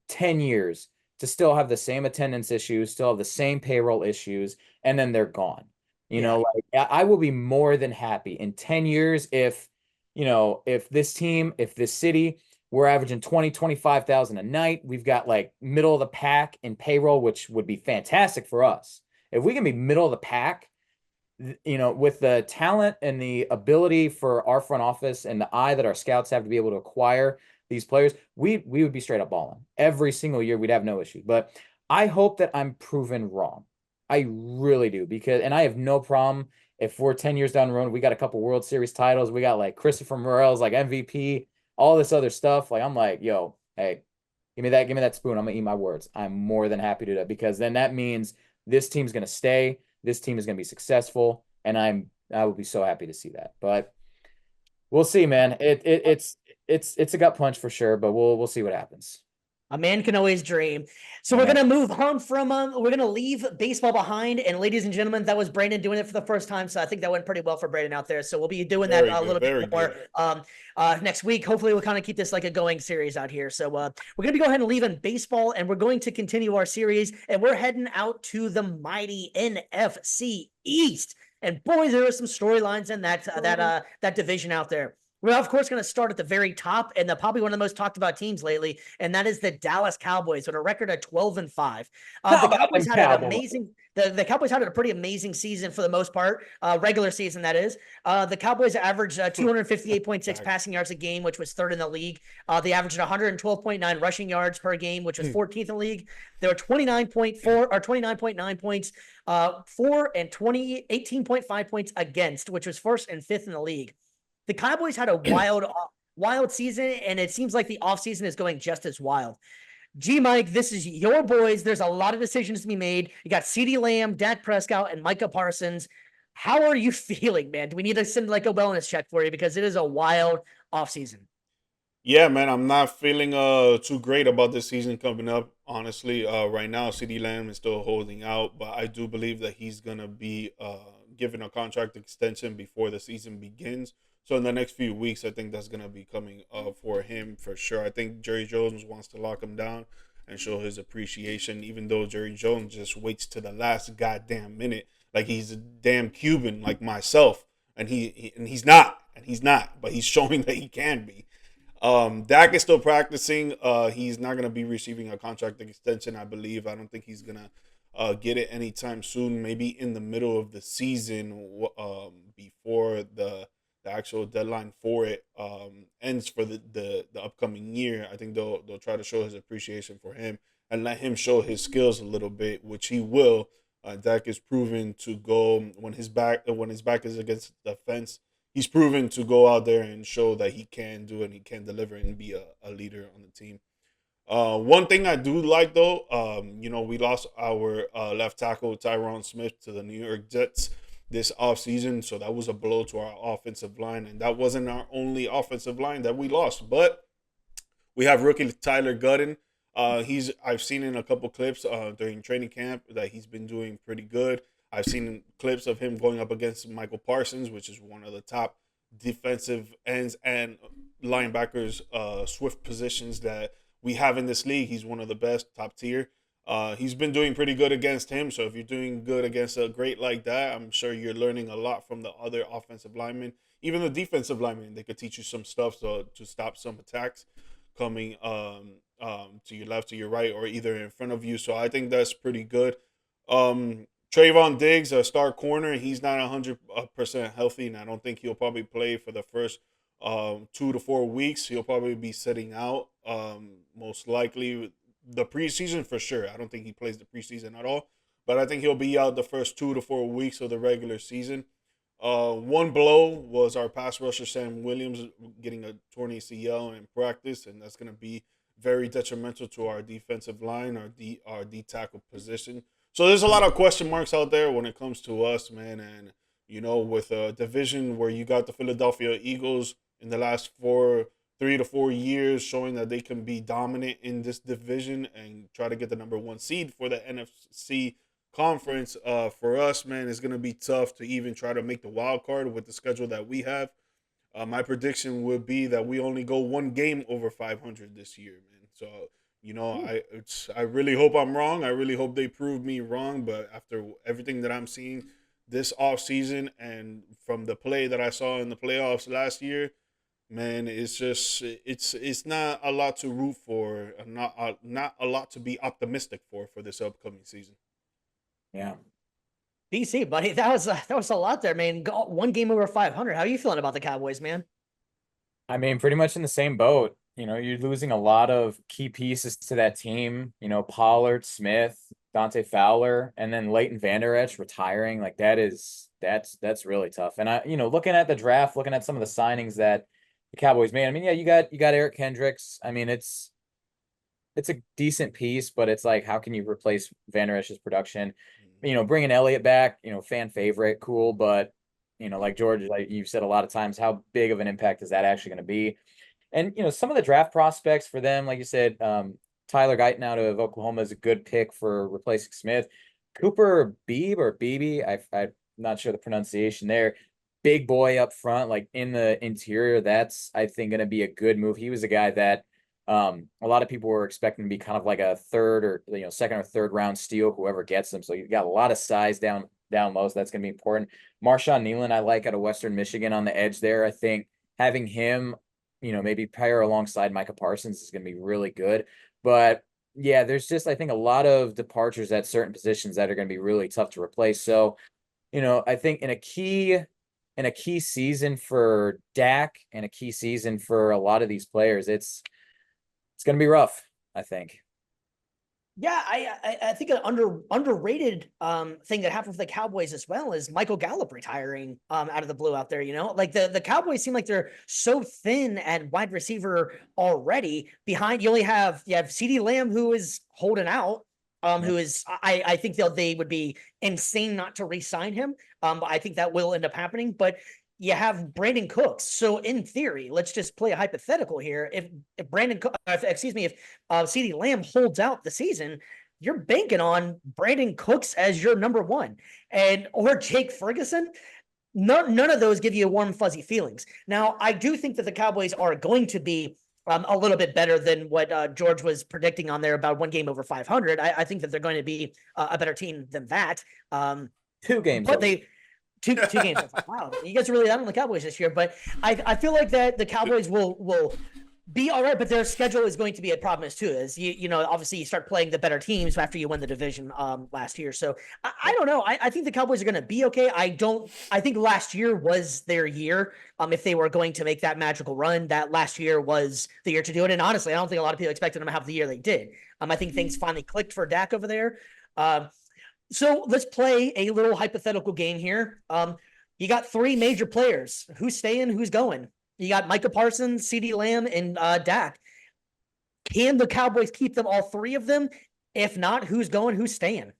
Speaker 2: 10 years to still have the same attendance issues, still have the same payroll issues, and then they're gone. I will be more than happy in 10 years if this team, if this city, we're averaging 25,000 a night. We've got like middle of the pack in payroll, which would be fantastic for us. If we can be middle of the pack, with the talent and the ability for our front office and the eye that our scouts have to be able to acquire these players, we would be straight up balling. Every single year, we'd have no issue. But I hope that I'm proven wrong. I really do, and I have no problem if we're 10 years down the road, we got a couple World Series titles. We got like Christopher Morel's like MVP. all this other stuff. Like, I'm like, yo, hey, give me that spoon. I'm gonna eat my words. I'm more than happy to do that, because then that means this team's gonna stay. This team is gonna be successful, and I would be so happy to see that. But we'll see, man. It's a gut punch for sure, but we'll see what happens.
Speaker 1: A man can always dream. So
Speaker 2: A
Speaker 1: we're
Speaker 2: man-
Speaker 1: gonna move on from we're gonna leave baseball behind. And ladies and gentlemen, that was Brandon doing it for the first time. So I think that went pretty well for Brandon out there. So we'll be doing that a little bit more next week. Hopefully we'll kind of keep this like a going series out here. So we're gonna be go ahead and leaving baseball, and we're going to continue our series, and we're heading out to the mighty NFC East. And boy, there are some storylines in that division out there. We're, of course, going to start at the very top, and probably one of the most talked about teams lately, and that is the Dallas Cowboys with a record of 12-5. The Cowboys had an amazing. The Cowboys had a pretty amazing season for the most part, regular season, that is. The Cowboys averaged 258.6 passing yards a game, which was third in the league. They averaged 112.9 rushing yards per game, which was 14th in the league. There were 29.9 points for, and 18.5 points against, which was first and fifth in the league. The Cowboys had a wild season, and it seems like the offseason is going just as wild. Mike, this is your boys. There's a lot of decisions to be made. You got CeeDee Lamb, Dak Prescott, and Micah Parsons. How are you feeling, man? Do we need to send like a wellness check for you, because it is a wild offseason?
Speaker 3: Yeah, man, I'm not feeling too great about this season coming up. Honestly, right now, CeeDee Lamb is still holding out, but I do believe that he's gonna be given a contract extension before the season begins. So in the next few weeks, I think that's gonna be coming for him for sure. I think Jerry Jones wants to lock him down and show his appreciation, even though Jerry Jones just waits to the last goddamn minute, like he's a damn Cuban like myself, and he's not, but he's showing that he can be. Dak is still practicing. He's not gonna be receiving a contract extension, I believe. I don't think he's gonna get it anytime soon. Maybe in the middle of the season, before the actual deadline for it ends for the upcoming year. I think they'll try to show his appreciation for him and let him show his skills a little bit, which he will. Dak is proven to go when his back is against the fence. He's proven to go out there and show that he can do it and he can deliver and be a leader on the team. One thing I do like, though, we lost our left tackle, Tyron Smith, to the New York Jets this offseason. So that was a blow to our offensive line. And that wasn't our only offensive line that we lost. But we have rookie Tyler Guttin. I've seen in a couple clips during training camp that he's been doing pretty good. I've seen clips of him going up against Michael Parsons, which is one of the top defensive ends and linebackers, swift positions that we have in this league. He's one of the best, top tier. He's been doing pretty good against him. So if you're doing good against a great like that, I'm sure you're learning a lot from the other offensive linemen. Even the defensive linemen, they could teach you some stuff to stop some attacks coming to your left, to your right, or either in front of you. So I think that's pretty good. Trayvon Diggs, a star corner, he's not 100% healthy, and I don't think he'll probably play for the first 2 to 4 weeks. He'll probably be sitting out, most likely the preseason for sure. I don't think he plays the preseason at all, but I think he'll be out the first 2 to 4 weeks of the regular season. One blow was our pass rusher, Sam Williams, getting a torn ACL in practice, and that's going to be very detrimental to our defensive line, our D tackle position. So there's a lot of question marks out there when it comes to us, man. And, with a division where you got the Philadelphia Eagles in the last 3 to 4 years showing that they can be dominant in this division and try to get the number 1 seed for the NFC conference, for us, man, it's going to be tough to even try to make the wild card with the schedule that we have. My prediction would be that we only go 1 game over 500 this year, man. So, I really hope I'm wrong. I really hope they prove me wrong. But after everything that I'm seeing this offseason and from the play that I saw in the playoffs last year, man, it's just it's not a lot to root for, not a lot to be optimistic for this upcoming season.
Speaker 2: Yeah.
Speaker 1: DC, buddy, that was a lot there, man. 1 game over 500. How are you feeling about the Cowboys, man?
Speaker 2: I mean, pretty much in the same boat. You're losing a lot of key pieces to that team. Pollard, Smith, Dante Fowler, and then Leighton Vander Esch retiring. Like that's really tough. And looking at the draft, looking at some of the signings that the Cowboys, man. I mean, yeah, you got Eric Kendricks. I mean, it's a decent piece, but it's like, how can you replace Van Der Esch's production? Bringing Elliott back, fan favorite, cool, but like George, like you've said a lot of times, how big of an impact is that actually going to be? And some of the draft prospects for them, like you said, Tyler Guyton out of Oklahoma is a good pick for replacing Smith. Cooper Beebe or Beebe, I'm not sure the pronunciation there. Big boy up front, like in the interior. That's, I think, going to be a good move. He was a guy that a lot of people were expecting to be kind of like a third or second or third round steal, whoever gets them. So you've got a lot of size down low, so that's going to be important. Marshawn Nealon, I like out of Western Michigan on the edge there. I think having him, maybe pair alongside Micah Parsons is going to be really good. But yeah, there's just, I think, a lot of departures at certain positions that are going to be really tough to replace. So, I think in a key season for Dak and a key season for a lot of these players, it's going to be rough, I think.
Speaker 1: Yeah, I think an underrated thing that happened for the Cowboys as well is Michael Gallup retiring out of the blue out there. Like the Cowboys seem like they're so thin at wide receiver already. Behind you have CeeDee Lamb, who is holding out. Who is I think they would be insane not to re-sign him. But I think that will end up happening. But you have Brandon Cooks. So in theory, let's just play a hypothetical here. If CeeDee Lamb holds out the season, you're banking on Brandon Cooks as your number one, or Jake Ferguson. None of those give you warm, fuzzy feelings. Now, I do think that the Cowboys are going to be a little bit better than what George was predicting on there about one game over 500. I think that they're going to be a better team than that.
Speaker 2: 2 games,
Speaker 1: but two games. Wow, you guys are really down on the Cowboys this year. But I feel like that the Cowboys will be all right, but their schedule is going to be a problem too. As obviously you start playing the better teams after you win the division last year. So I don't know. I think the Cowboys are going to be okay. I think last year was their year. If they were going to make that magical run, that last year was the year to do it. And honestly, I don't think a lot of people expected them to have the year they did. I think things finally clicked for Dak over there. So let's play a little hypothetical game here. You got 3 major players. Who's staying? Who's going? You got Micah Parsons, CeeDee Lamb, and Dak. Can the Cowboys keep them, all 3 of them? If not, who's going? Who's staying?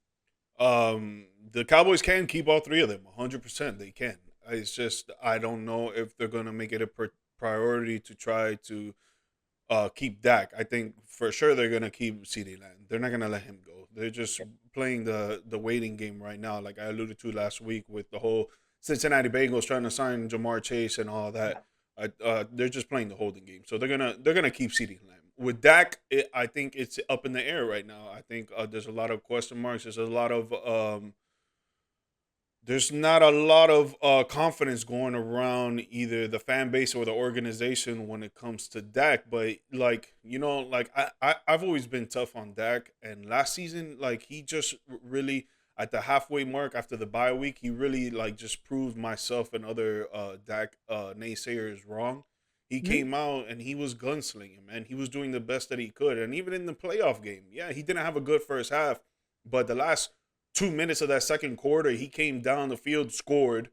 Speaker 3: The Cowboys can keep all 3 of them. 100%, they can. It's just I don't know if they're gonna make it a priority to try to keep Dak. I think for sure they're gonna keep CeeDee Lamb. They're not gonna let him go. They're just playing the waiting game right now, like I alluded to last week with the whole Cincinnati Bengals trying to sign Jamar Chase and all that. They're just playing the holding game, so they're gonna keep CeeDee Lamb. With Dak, I think it's up in the air right now. I think there's a lot of question marks. There's not a lot of confidence going around either the fan base or the organization when it comes to Dak. But I've always been tough on Dak, and last season, he just really at the halfway mark after the bye week, he really just proved myself and other Dak naysayers wrong. He came out and he was gunslinging, man. He was doing the best that he could, and even in the playoff game, yeah, he didn't have a good first half, but the last 2 minutes of that second quarter, he came down the field, scored.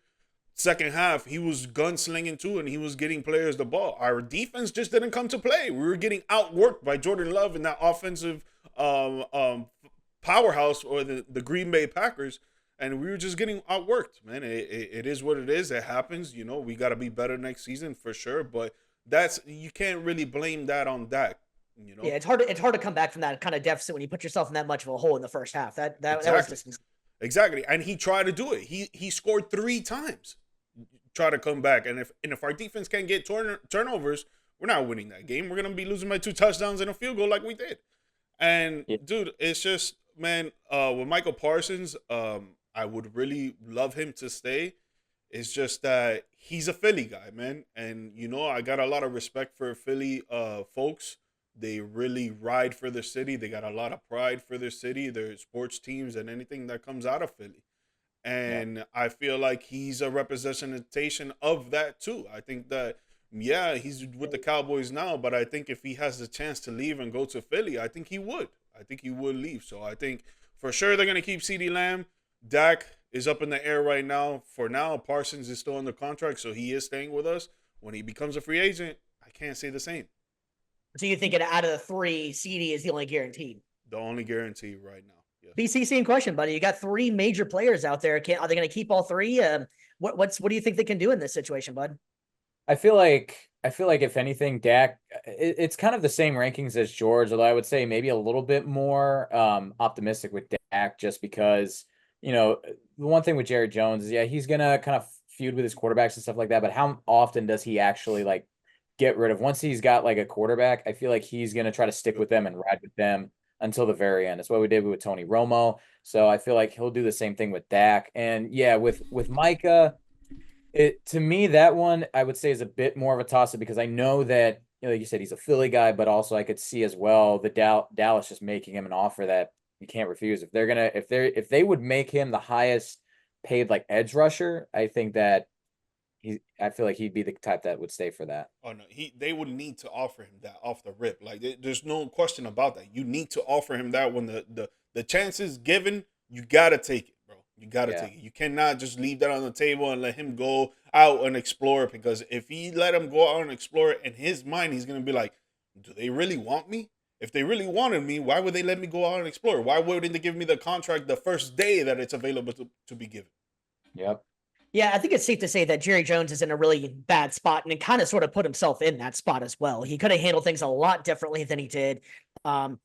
Speaker 3: Second half, he was gunslinging too, and he was getting players the ball. Our defense just didn't come to play. We were getting outworked by Jordan Love in that offensive powerhouse or the Green Bay Packers, and we were just getting outworked, man. It is what it is. It happens. We got to be better next season for sure, but you can't really blame that on Dak.
Speaker 1: Yeah, it's hard to come back from that kind of deficit when you put yourself in that much of a hole in the first half. That was just
Speaker 3: exactly. And he tried to do it. He scored 3 times. Try to come back, and if our defense can't get turnovers, we're not winning that game. We're gonna be losing by 2 touchdowns and a field goal like we did. And dude, it's just, man, with Michael Parsons, I would really love him to stay. It's just that he's a Philly guy, man, and I got a lot of respect for Philly folks. They really ride for their city. They got a lot of pride for their city, their sports teams, and anything that comes out of Philly. And I feel like he's a representation of that too. I think that, yeah, he's with the Cowboys now, but I think if he has the chance to leave and go to Philly, I think he would. I think he would leave. So I think for sure they're going to keep CeeDee Lamb. Dak is up in the air right now. For now, Parsons is still under contract, so he is staying with us. When he becomes a free agent, can't say the same.
Speaker 1: So you think out of the three, CD is the only guaranteed?
Speaker 3: The only guarantee right now. Yes.
Speaker 1: BCC in question, buddy. You got three major players out there. Are they going to keep all three? What do you think they can do in this situation, bud?
Speaker 2: I feel like if anything, Dak, it's kind of the same rankings as George, although I would say maybe a little bit more optimistic with Dak, just because, the one thing with Jerry Jones is, yeah, he's gonna kind of feud with his quarterbacks and stuff like that, but how often does he actually like get rid of, once he's got like a quarterback, I feel like he's gonna try to stick with them and ride with them until the very end. That's what we did with Tony Romo. So I feel like he'll do the same thing with Dak. And yeah, with Micah, to me, that one I would say is a bit more of a toss-up, because I know that, like you said, he's a Philly guy, but also I could see as well the Dallas just making him an offer that you can't refuse. If they would make him the highest paid like edge rusher, I think that I feel like he'd be the type that would stay for that.
Speaker 3: Oh no, they would need to offer him that off the rip. Like there's no question about that. You need to offer him that when the chance is given. You gotta take it, bro. You gotta take it. You cannot just leave that on the table and let him go out and explore. Because if he let him go out and explore, in his mind, he's gonna be like, "Do they really want me? If they really wanted me, why would they let me go out and explore? Why wouldn't they give me the contract the first day that it's available to be given?"
Speaker 2: Yep.
Speaker 1: Yeah, I think it's safe to say that Jerry Jones is in a really bad spot, and kind of sort of put himself in that spot as well. He could have handled things a lot differently than he did. You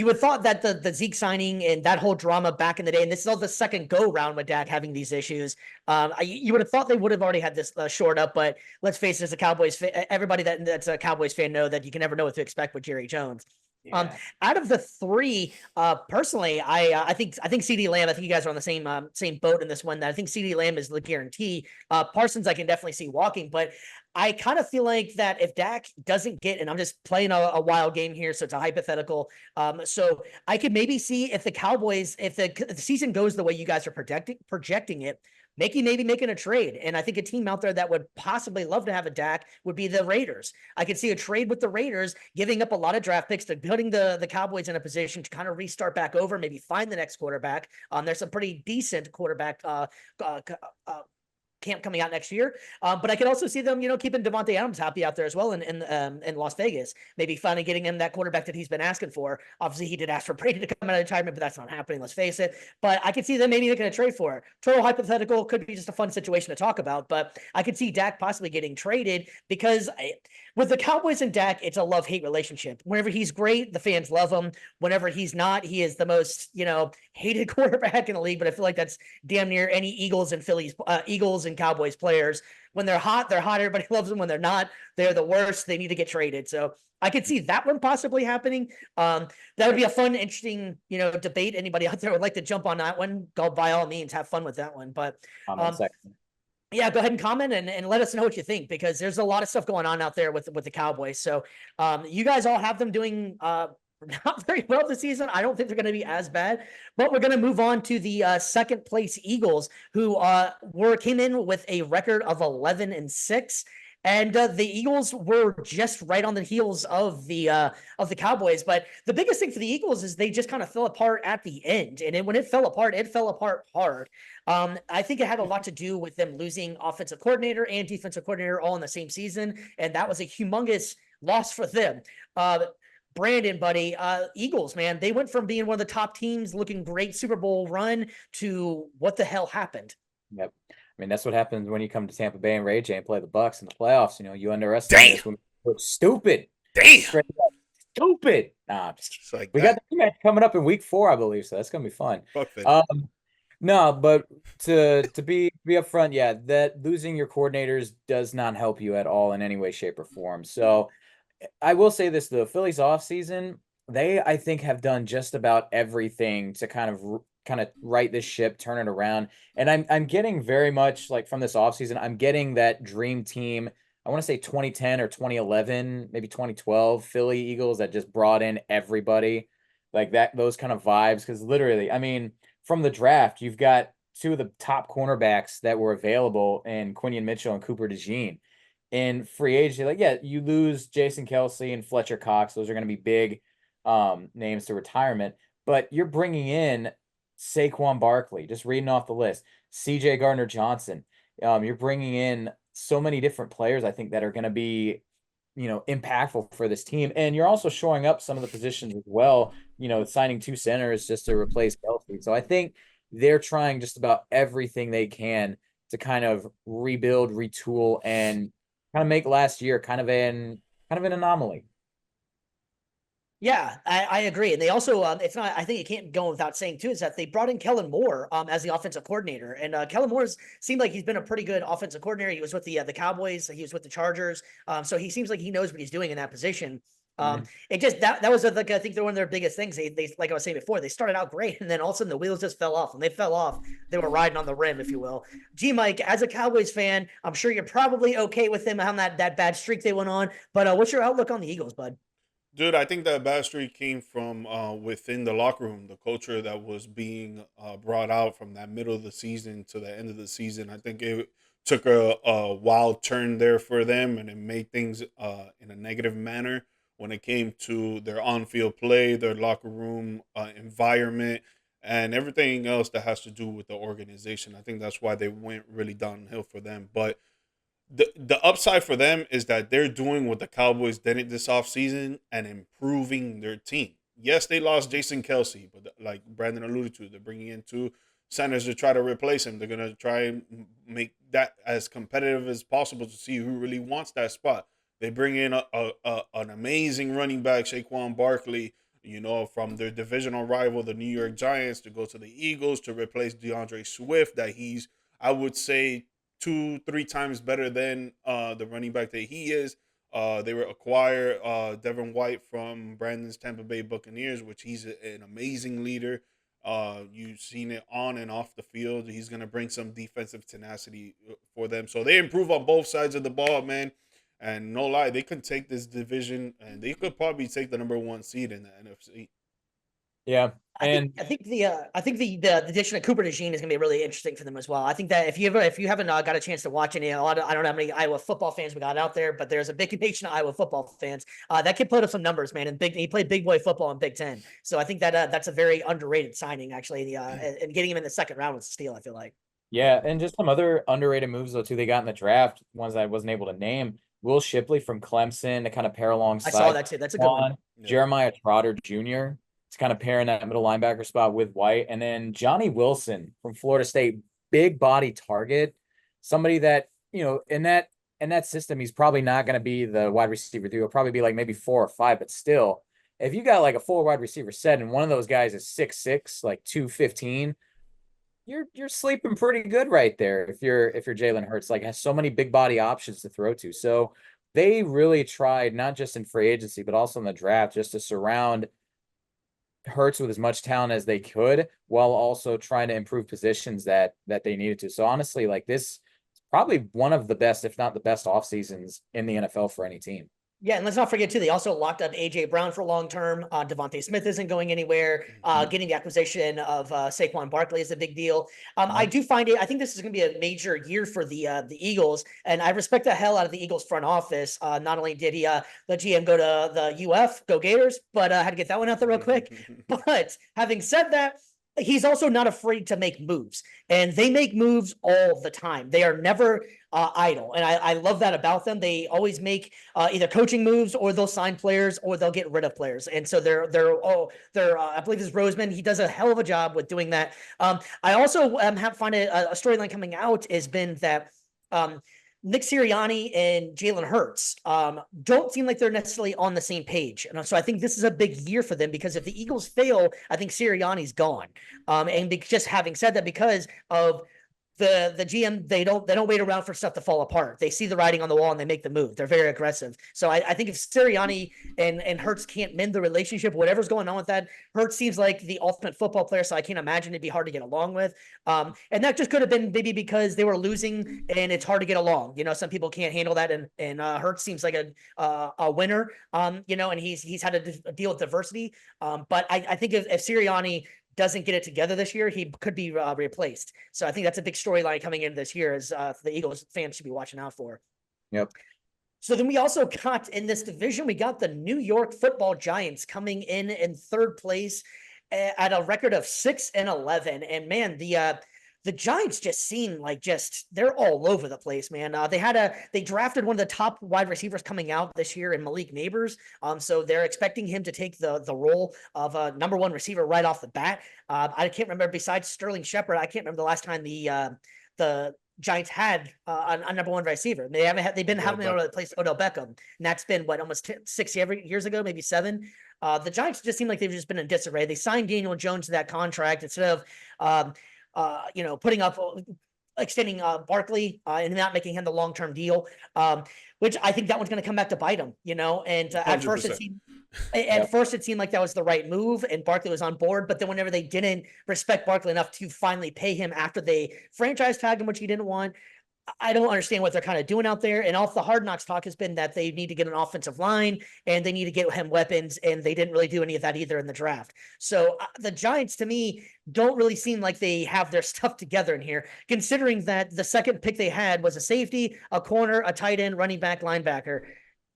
Speaker 1: would thought that the Zeke signing and that whole drama back in the day, and this is all the second go round with Dak having these issues. You would have thought they would have already had this shored up, but let's face it, as a Cowboys fan, everybody that's a Cowboys fan know that you can never know what to expect with Jerry Jones.
Speaker 2: Yeah.
Speaker 1: Out of the three, personally, I think CeeDee Lamb. I think you guys are on the same boat in this one. That I think CeeDee Lamb is the guarantee. Parsons, I can definitely see walking, but I kind of feel like that if Dak doesn't get, and I'm just playing a wild game here, so it's a hypothetical. So I could maybe see if the Cowboys, if the season goes the way you guys are projecting it, maybe making a trade. And I think a team out there that would possibly love to have a Dak would be the Raiders. I could see a trade with the Raiders, giving up a lot of draft picks to putting the Cowboys in a position to kind of restart back over, maybe find the next quarterback. There's some pretty decent quarterback camp coming out next year. But I could also see them, keeping Devontae Adams happy out there as well in Las Vegas. Maybe finally getting him that quarterback that he's been asking for. Obviously, he did ask for Brady to come out of retirement, but that's not happening. Let's face it. But I could see them maybe making a trade for it. Total hypothetical, could be just a fun situation to talk about. But I could see Dak possibly getting traded because with the Cowboys and Dak, it's a love-hate relationship. Whenever he's great, the fans love him. Whenever he's not, he is the most, hated quarterback in the league. But I feel like that's damn near any Eagles and Cowboys players. When they're hot, they're hot. Everybody loves them. When they're not, they're the worst. They need to get traded. So I could see that one possibly happening. That would be a fun, interesting, debate. Anybody out there would like to jump on that one, go by all means, have fun with that one. But yeah, go ahead and comment and let us know what you think, because there's a lot of stuff going on out there with the Cowboys. So you guys all have them doing not very well this season. I don't think they're going to be as bad, but we're going to move on to the second place Eagles, who came in with a record of 11-6. And the Eagles were just right on the heels of the Cowboys. But the biggest thing for the Eagles is they just kind of fell apart at the end. And when it fell apart hard. I think it had a lot to do with them losing offensive coordinator and defensive coordinator all in the same season. And that was a humongous loss for them. Brandon, buddy, Eagles, man, they went from being one of the top teams, looking great Super Bowl run, to what the hell happened?
Speaker 2: Yep. I mean, that's what happens when you come to Tampa Bay and Ray J and play the Bucks in the playoffs. You underestimate us when we look stupid.
Speaker 3: Damn.
Speaker 2: Stupid. Nah,
Speaker 3: like
Speaker 2: we got the match coming up in week 4, I believe, so that's gonna be fun.
Speaker 3: Fuck that.
Speaker 2: No, but to be upfront, yeah, that losing your coordinators does not help you at all in any way, shape, or form. So I will say this, the Phillies offseason, they, I think, have done just about everything to kind of right this ship, turn it around. And I'm getting very much, like, from this offseason, I'm getting that dream team, I want to say 2010 or 2011, maybe 2012 Philly Eagles that just brought in everybody, like that, those kind of vibes. Because literally, I mean, from the draft, you've got two of the top cornerbacks that were available in Quinion Mitchell and Cooper DeJean. In free agency, like, yeah, you lose Jason Kelce and Fletcher Cox. Those are going to be big names to retirement. But you're bringing in Saquon Barkley, just reading off the list, C.J. Gardner-Johnson. You're bringing in so many different players, I think, that are going to be, impactful for this team. And you're also shoring up some of the positions as well, signing 2 centers just to replace Kelsey. So I think they're trying just about everything they can to kind of rebuild, retool, and kind of make last year kind of an anomaly.
Speaker 1: Yeah, I agree. And they also, it's not, I think it can't go without saying too, is that they brought in Kellen Moore as the offensive coordinator. And Kellen Moore's seemed like he's been a pretty good offensive coordinator. He was with the Cowboys, he was with the Chargers. So he seems like he knows what he's doing in that position. It just, that was like, I think they're one of their biggest things. They, like I was saying before, they started out great and then all of a sudden the wheels just fell off. When they fell off, they were riding on the rim, if you will. Mike, as a Cowboys fan, I'm sure you're probably okay with them on that bad streak they went on. But what's your outlook on the Eagles, bud?
Speaker 3: Dude, I think that bad streak came from within the locker room, the culture that was being brought out from that middle of the season to the end of the season. I think it took a wild turn there for them, and it made things in a negative manner when it came to their on-field play, their locker room environment, and everything else that has to do with the organization. I think that's why they went really downhill for them. But the upside for them is that they're doing what the Cowboys didn't this offseason and improving their team. Yes, they lost Jason Kelsey, but like Brandon alluded to, they're bringing in 2 centers to try to replace him. They're going to try and make that as competitive as possible to see who really wants that spot. They bring in an amazing running back, Saquon Barkley, from their divisional rival, the New York Giants, to go to the Eagles to replace DeAndre Swift, that he's, I would say, 2-3 times better than the running back that he is. They were acquire Devin White from Brandon's Tampa Bay Buccaneers, which he's an amazing leader. You've seen it on and off the field. He's going to bring some defensive tenacity for them. So they improve on both sides of the ball, man. And no lie, they could take this division, and they could probably take the number 1 seed in the NFC.
Speaker 2: Yeah. And
Speaker 1: I think the addition of Cooper DeJean is going to be really interesting for them as well. I think that if you haven't got a chance to watch any, I don't know how many Iowa football fans we got out there, but there's a big nation of Iowa football fans. That kid put up some numbers, man, and he played big boy football in Big Ten. So I think that that's a very underrated signing, actually. And getting him in the second round was a steal, I feel like.
Speaker 2: yeah, and just some other underrated moves though too they got in the draft, ones that I wasn't able to name. Will Shipley from Clemson to kind of pair
Speaker 1: I
Speaker 2: alongside
Speaker 1: saw that too. That's a good one.
Speaker 3: Yeah.
Speaker 2: Jeremiah Trotter Jr. to kind of pair in that middle linebacker spot with White. And then Johnny Wilson from Florida State, big body target, somebody that, in that system, he's probably not going to be the wide receiver 3. He'll probably be like maybe 4 or 5, but still, if you got like a 4 wide receiver set and one of those guys is 6'6", like 215, you're sleeping pretty good right there if you're Jalen Hurts, like has so many big body options to throw to. So they really tried, not just in free agency, but also in the draft, just to surround Hurts with as much talent as they could, while also trying to improve positions that they needed to. So honestly, like this is probably one of the best, if not the best, off seasons in the NFL for any team.
Speaker 1: Yeah, and let's not forget too, they also locked up AJ Brown for long term. Devontae Smith isn't going anywhere. Getting the acquisition of Saquon Barkley is a big deal. I do find it. I think this is going to be a major year for the Eagles, and I respect the hell out of the Eagles front office. Not only did he the GM go to the UF, go Gators, but had to get that one out there real quick. But having said that, he's also not afraid to make moves, and they make moves all the time. They are never idle, and I love that about them. They always make either coaching moves, or they'll sign players, or they'll get rid of players. And so they're I believe it's Roseman. He does a hell of a job with doing that. I also find a storyline coming out has been that Nick Sirianni and Jalen Hurts don't seem like they're necessarily on the same page. And so I think this is a big year for them, because if the Eagles fail, I think Sirianni's gone. Just having said that, because of the GM, they don't wait around for stuff to fall apart. They see the writing on the wall and they make the move. They're very aggressive. So I think if Sirianni and Hurts can't mend the relationship, whatever's going on with that, Hurts seems like the ultimate football player, so I can't imagine it'd be hard to get along with. And that just could have been maybe because they were losing and it's hard to get along. Some people can't handle that, and Hurts seems like a winner. And he's had to deal with diversity. But I think if Sirianni doesn't get it together this year, he could be replaced. So I think that's a big storyline coming in this year, as the Eagles fans should be watching out for.
Speaker 2: Yep.
Speaker 1: So then we also got in this division, we got the New York Football Giants coming in third place at a record of 6-11. And man, the the Giants just seem like they're all over the place, man. They drafted one of the top wide receivers coming out this year in Malik Neighbors. So they're expecting him to take the role of a number one receiver right off the bat. I can't remember, besides Sterling Shepard, I can't remember the last time the Giants had a number one receiver. They've been having to replace Odell Beckham, and that's been almost 6 years ago, maybe 7. The Giants just seem like they've just been in disarray. They signed Daniel Jones to that contract instead of extending Barkley and not making him the long-term deal, which I think that one's going to come back to bite him, and at first it seemed like that was the right move and Barkley was on board, but then whenever they didn't respect Barkley enough to finally pay him after they franchise tagged him, which he didn't want, I don't understand what they're kind of doing out there. And off the Hard Knocks talk has been that they need to get an offensive line and they need to get him weapons. And they didn't really do any of that either in the draft. So the Giants, to me, don't really seem like they have their stuff together in here, considering that the second pick they had was a safety, a corner, a tight end, running back, linebacker,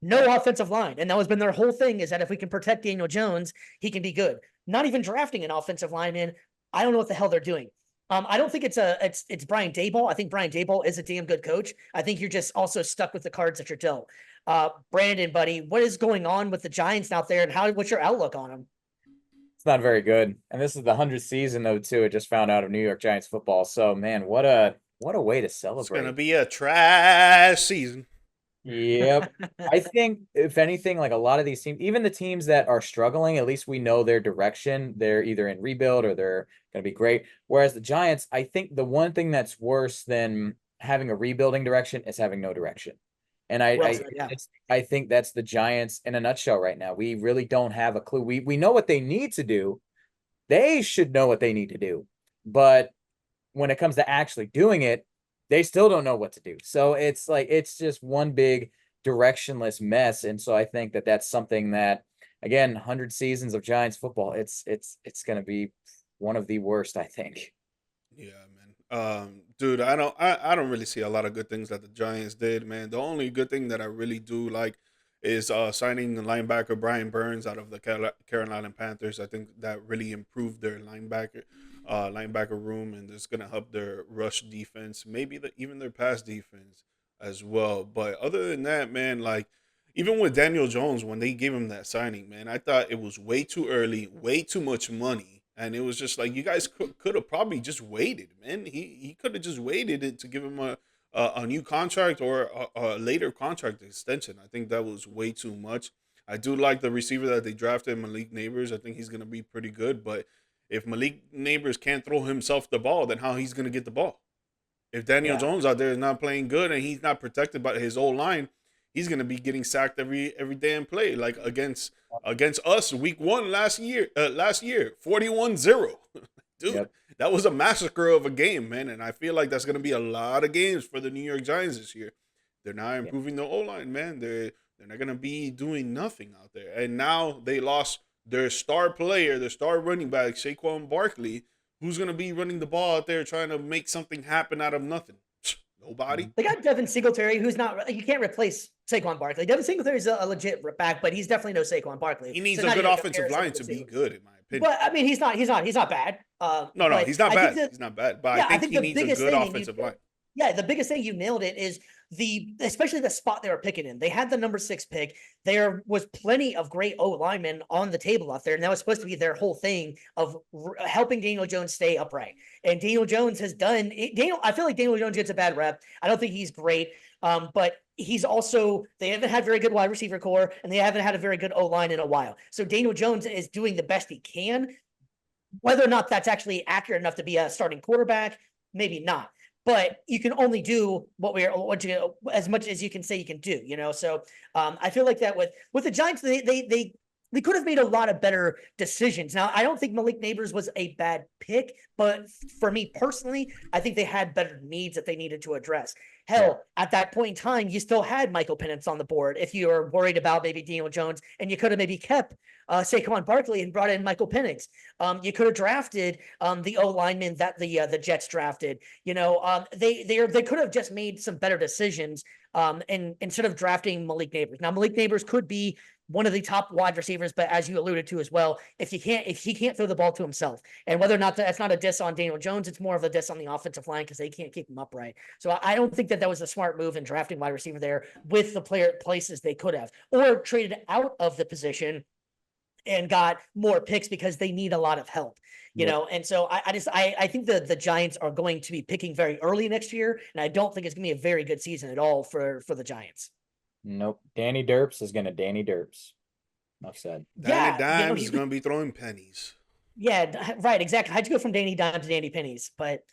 Speaker 1: no offensive line. And that has been their whole thing, is that if we can protect Daniel Jones, he can be good. Not even drafting an offensive lineman. I don't know what the hell they're doing. I don't think it's Brian Daboll. I think Brian Daboll is a damn good coach. I think you're just also stuck with the cards that you're dealt. Brandon, buddy, what is going on with the Giants out there, and what's your outlook on them?
Speaker 2: It's not very good. And this is the 100th season, though, too. I just found out of New York Giants football. So, man, what a way to celebrate.
Speaker 3: It's gonna be a trash season.
Speaker 2: Yep. I think, if anything, like a lot of these teams, even the teams that are struggling, at least we know their direction. They're either in rebuild or they're going to be great. Whereas the Giants, I think the one thing that's worse than having a rebuilding direction is having no direction. And I think that's the Giants in a nutshell right now. We really don't have a clue. We know what they need to do. They should know what they need to do. But when it comes to actually doing it, they still don't know what to do. So it's just one big directionless mess. And so I think that that's something that, again, 100 seasons of Giants football, it's going to be one of the worst, I think.
Speaker 3: Yeah, man. Dude, I don't really see a lot of good things that the Giants did, man. The only good thing that I really do like is signing the linebacker Brian Burns out of the Carolina Panthers. I think that really improved their linebacker room, and it's gonna help their rush defense, maybe even their pass defense as well. But other than that, man, like even with Daniel Jones, when they gave him that signing, man, I thought it was way too early, way too much money, and it was just like you guys could have probably just waited, man. He could have just waited to give him a new contract or a later contract extension. I think that was way too much. I do like the receiver that they drafted, Malik Neighbors. I think he's gonna be pretty good, but if Malik Neighbors can't throw himself the ball, then how he's going to get the ball? If Daniel Jones out there is not playing good and he's not protected by his old line, he's going to be getting sacked every damn play. Like against us week 1 last year, 41-0. Dude, That was a massacre of a game, man. And I feel like that's going to be a lot of games for the New York Giants this year. They're not improving the O-line, man. They're not going to be doing nothing out there. And now they lost their star player, their star running back, Saquon Barkley, who's going to be running the ball out there trying to make something happen out of nothing. Nobody.
Speaker 1: They got Devin Singletary, who's not – you can't replace Saquon Barkley. Devin Singletary is a legit back, but he's definitely no Saquon Barkley.
Speaker 3: He needs a good offensive line to be good, in my opinion.
Speaker 1: But, I mean, he's not bad.
Speaker 3: No, he's not bad. He's not bad. But I think he needs a good offensive line.
Speaker 1: Yeah, the biggest thing, you nailed it, is especially the spot they were picking in. They had the number 6 pick. There was plenty of great O linemen on the table out there, and that was supposed to be their whole thing of helping Daniel Jones stay upright. And Daniel Jones has done I feel like Daniel Jones gets a bad rep. I don't think he's great, but he's also, they haven't had very good wide receiver core, and they haven't had a very good O line in a while. So Daniel Jones is doing the best he can. Whether or not that's actually accurate enough to be a starting quarterback, maybe not. But you can only do as much as you can say you can do, So I feel like that with the Giants, they could have made a lot of better decisions. Now, I don't think Malik Neighbors was a bad pick, but for me personally, I think they had better needs that they needed to address. Hell, at that point in time, you still had Michael Penix on the board if you were worried about maybe Daniel Jones, and you could have maybe kept Saquon Barkley and brought in Michael Penix. You could have drafted the O lineman that the Jets drafted. They could have just made some better decisions and instead of drafting Malik Neighbors. Now, Malik Neighbors could be one of the top wide receivers, but as you alluded to as well, if he can't throw the ball to himself, and whether or not that's not a diss on Daniel Jones, it's more of a diss on the offensive line because they can't keep him upright. So I don't think that was a smart move in drafting wide receiver there with the places they could have, or traded out of the position and got more picks because they need a lot of help, you know? And so I think the Giants are going to be picking very early next year. And I don't think it's gonna be a very good season at all for the Giants.
Speaker 2: Nope. Danny Derps is going to Danny Derps. Enough said.
Speaker 3: Danny Dimes is going to be throwing pennies.
Speaker 1: Yeah, right. Exactly. How'd you go from Danny Dimes to Danny Pennies? But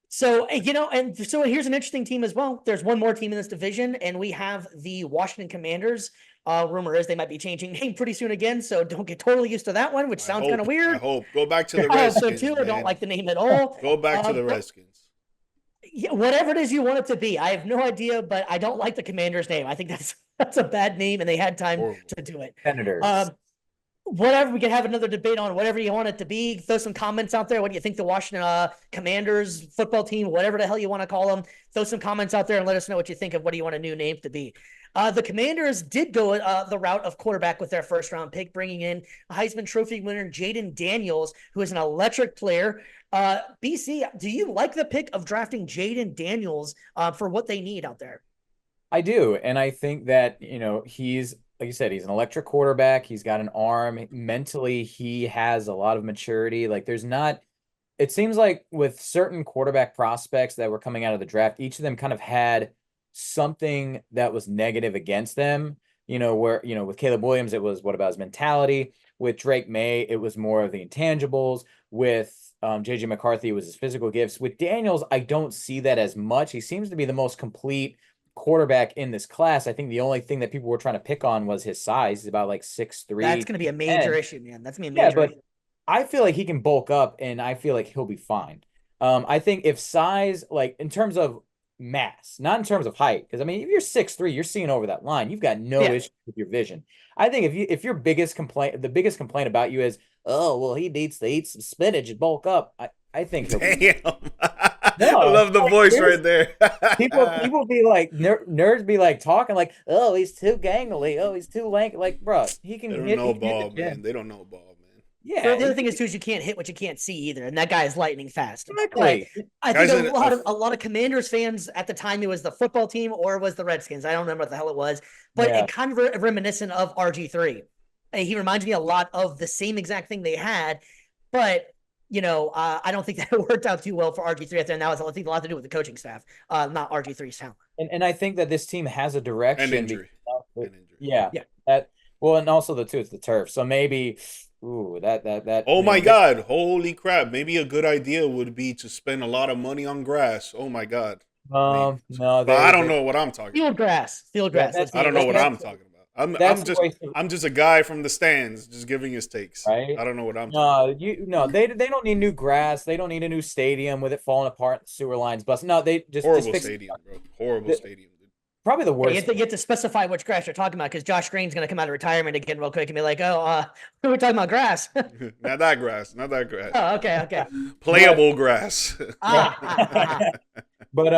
Speaker 1: so, and so here's an interesting team as well. There's one more team in this division, and we have the Washington Commanders. Rumor is they might be changing name pretty soon again, so don't get totally used to that one, which sounds kind of weird.
Speaker 3: I hope. Go back to the Redskins.
Speaker 1: I don't like the name at all.
Speaker 3: Go back to the Redskins.
Speaker 1: Yeah, whatever it is you want it to be. I have no idea, but I don't like the Commander's name. I think that's a bad name, and they had time to do it.
Speaker 2: Senators.
Speaker 1: Whatever, we can have another debate on whatever you want it to be. Throw some comments out there. What do you think the Washington Commanders football team, whatever the hell you want to call them, throw some comments out there and let us know what you think of what do you want a new name to be. The Commanders did go the route of quarterback with their first round pick, bringing in Heisman Trophy winner Jaden Daniels, who is an electric player. BC, do you like the pick of drafting Jaden Daniels for what they need out there?
Speaker 2: I do. And I think that, he's, like you said, he's an electric quarterback. He's got an arm. Mentally, he has a lot of maturity. Like it seems like with certain quarterback prospects that were coming out of the draft, each of them kind of had something that was negative against them, with Caleb Williams, it was what about his mentality? With Drake May, it was more of the intangibles. With JJ McCarthy, it was his physical gifts. With Daniels, I don't see that as much. He seems to be the most complete quarterback in this class. I think the only thing that people were trying to pick on was his size. He's about like 6'3".
Speaker 1: That's going to be a major issue, man. That's going to be a major issue.
Speaker 2: I feel like he can bulk up, and I feel like he'll be fine. I think if size, like in terms of mass, not in terms of height, because I mean, if you're 6'3", you're seeing over that line. You've got no issue with your vision. I think if your biggest complaint about you is, oh well, he needs to eat some spinach and bulk up. I think he'll be
Speaker 3: I love the voice right there.
Speaker 2: people be like, nerds be like talking like, oh, he's too gangly. Oh, he's too lanky. Like, bro, he can
Speaker 3: hit. They don't know ball, man. They don't know ball, man.
Speaker 1: Yeah. The other thing is too is you can't hit what you can't see either, and that guy is lightning fast.
Speaker 2: Exactly.
Speaker 1: I think a lot of Commanders fans at the time, it was the football team or it was the Redskins. I don't remember what the hell it was, but it kind of reminiscent of RG3. And he reminds me a lot of the same exact thing they had, but I don't think that worked out too well for RG3 out there. And that was, I think, a lot to do with the coaching staff, not RG3's talent.
Speaker 2: And I think that this team has a direction.
Speaker 3: And injury.
Speaker 2: Yeah. And also it's the turf. So maybe, that.
Speaker 3: Oh my God! Holy crap! Maybe a good idea would be to spend a lot of money on grass. Oh my God.
Speaker 2: No,
Speaker 3: but I don't know what I'm talking.
Speaker 1: Field grass.
Speaker 3: I don't know what I'm talking about. I'm just a guy from the stands, just giving his takes.
Speaker 2: Right?
Speaker 3: I don't know what I'm talking about.
Speaker 2: They don't need new grass. They don't need a new stadium with it falling apart, sewer lines busting. No, they just
Speaker 3: horrible stadium, bro. Horrible stadium.
Speaker 2: Probably the worst.
Speaker 1: You have to specify which grass you're talking about, because Josh Green's going to come out of retirement again real quick and be like, "Oh, we're talking about grass."
Speaker 3: Not that grass.
Speaker 1: Oh, okay.
Speaker 3: Playable grass.
Speaker 2: But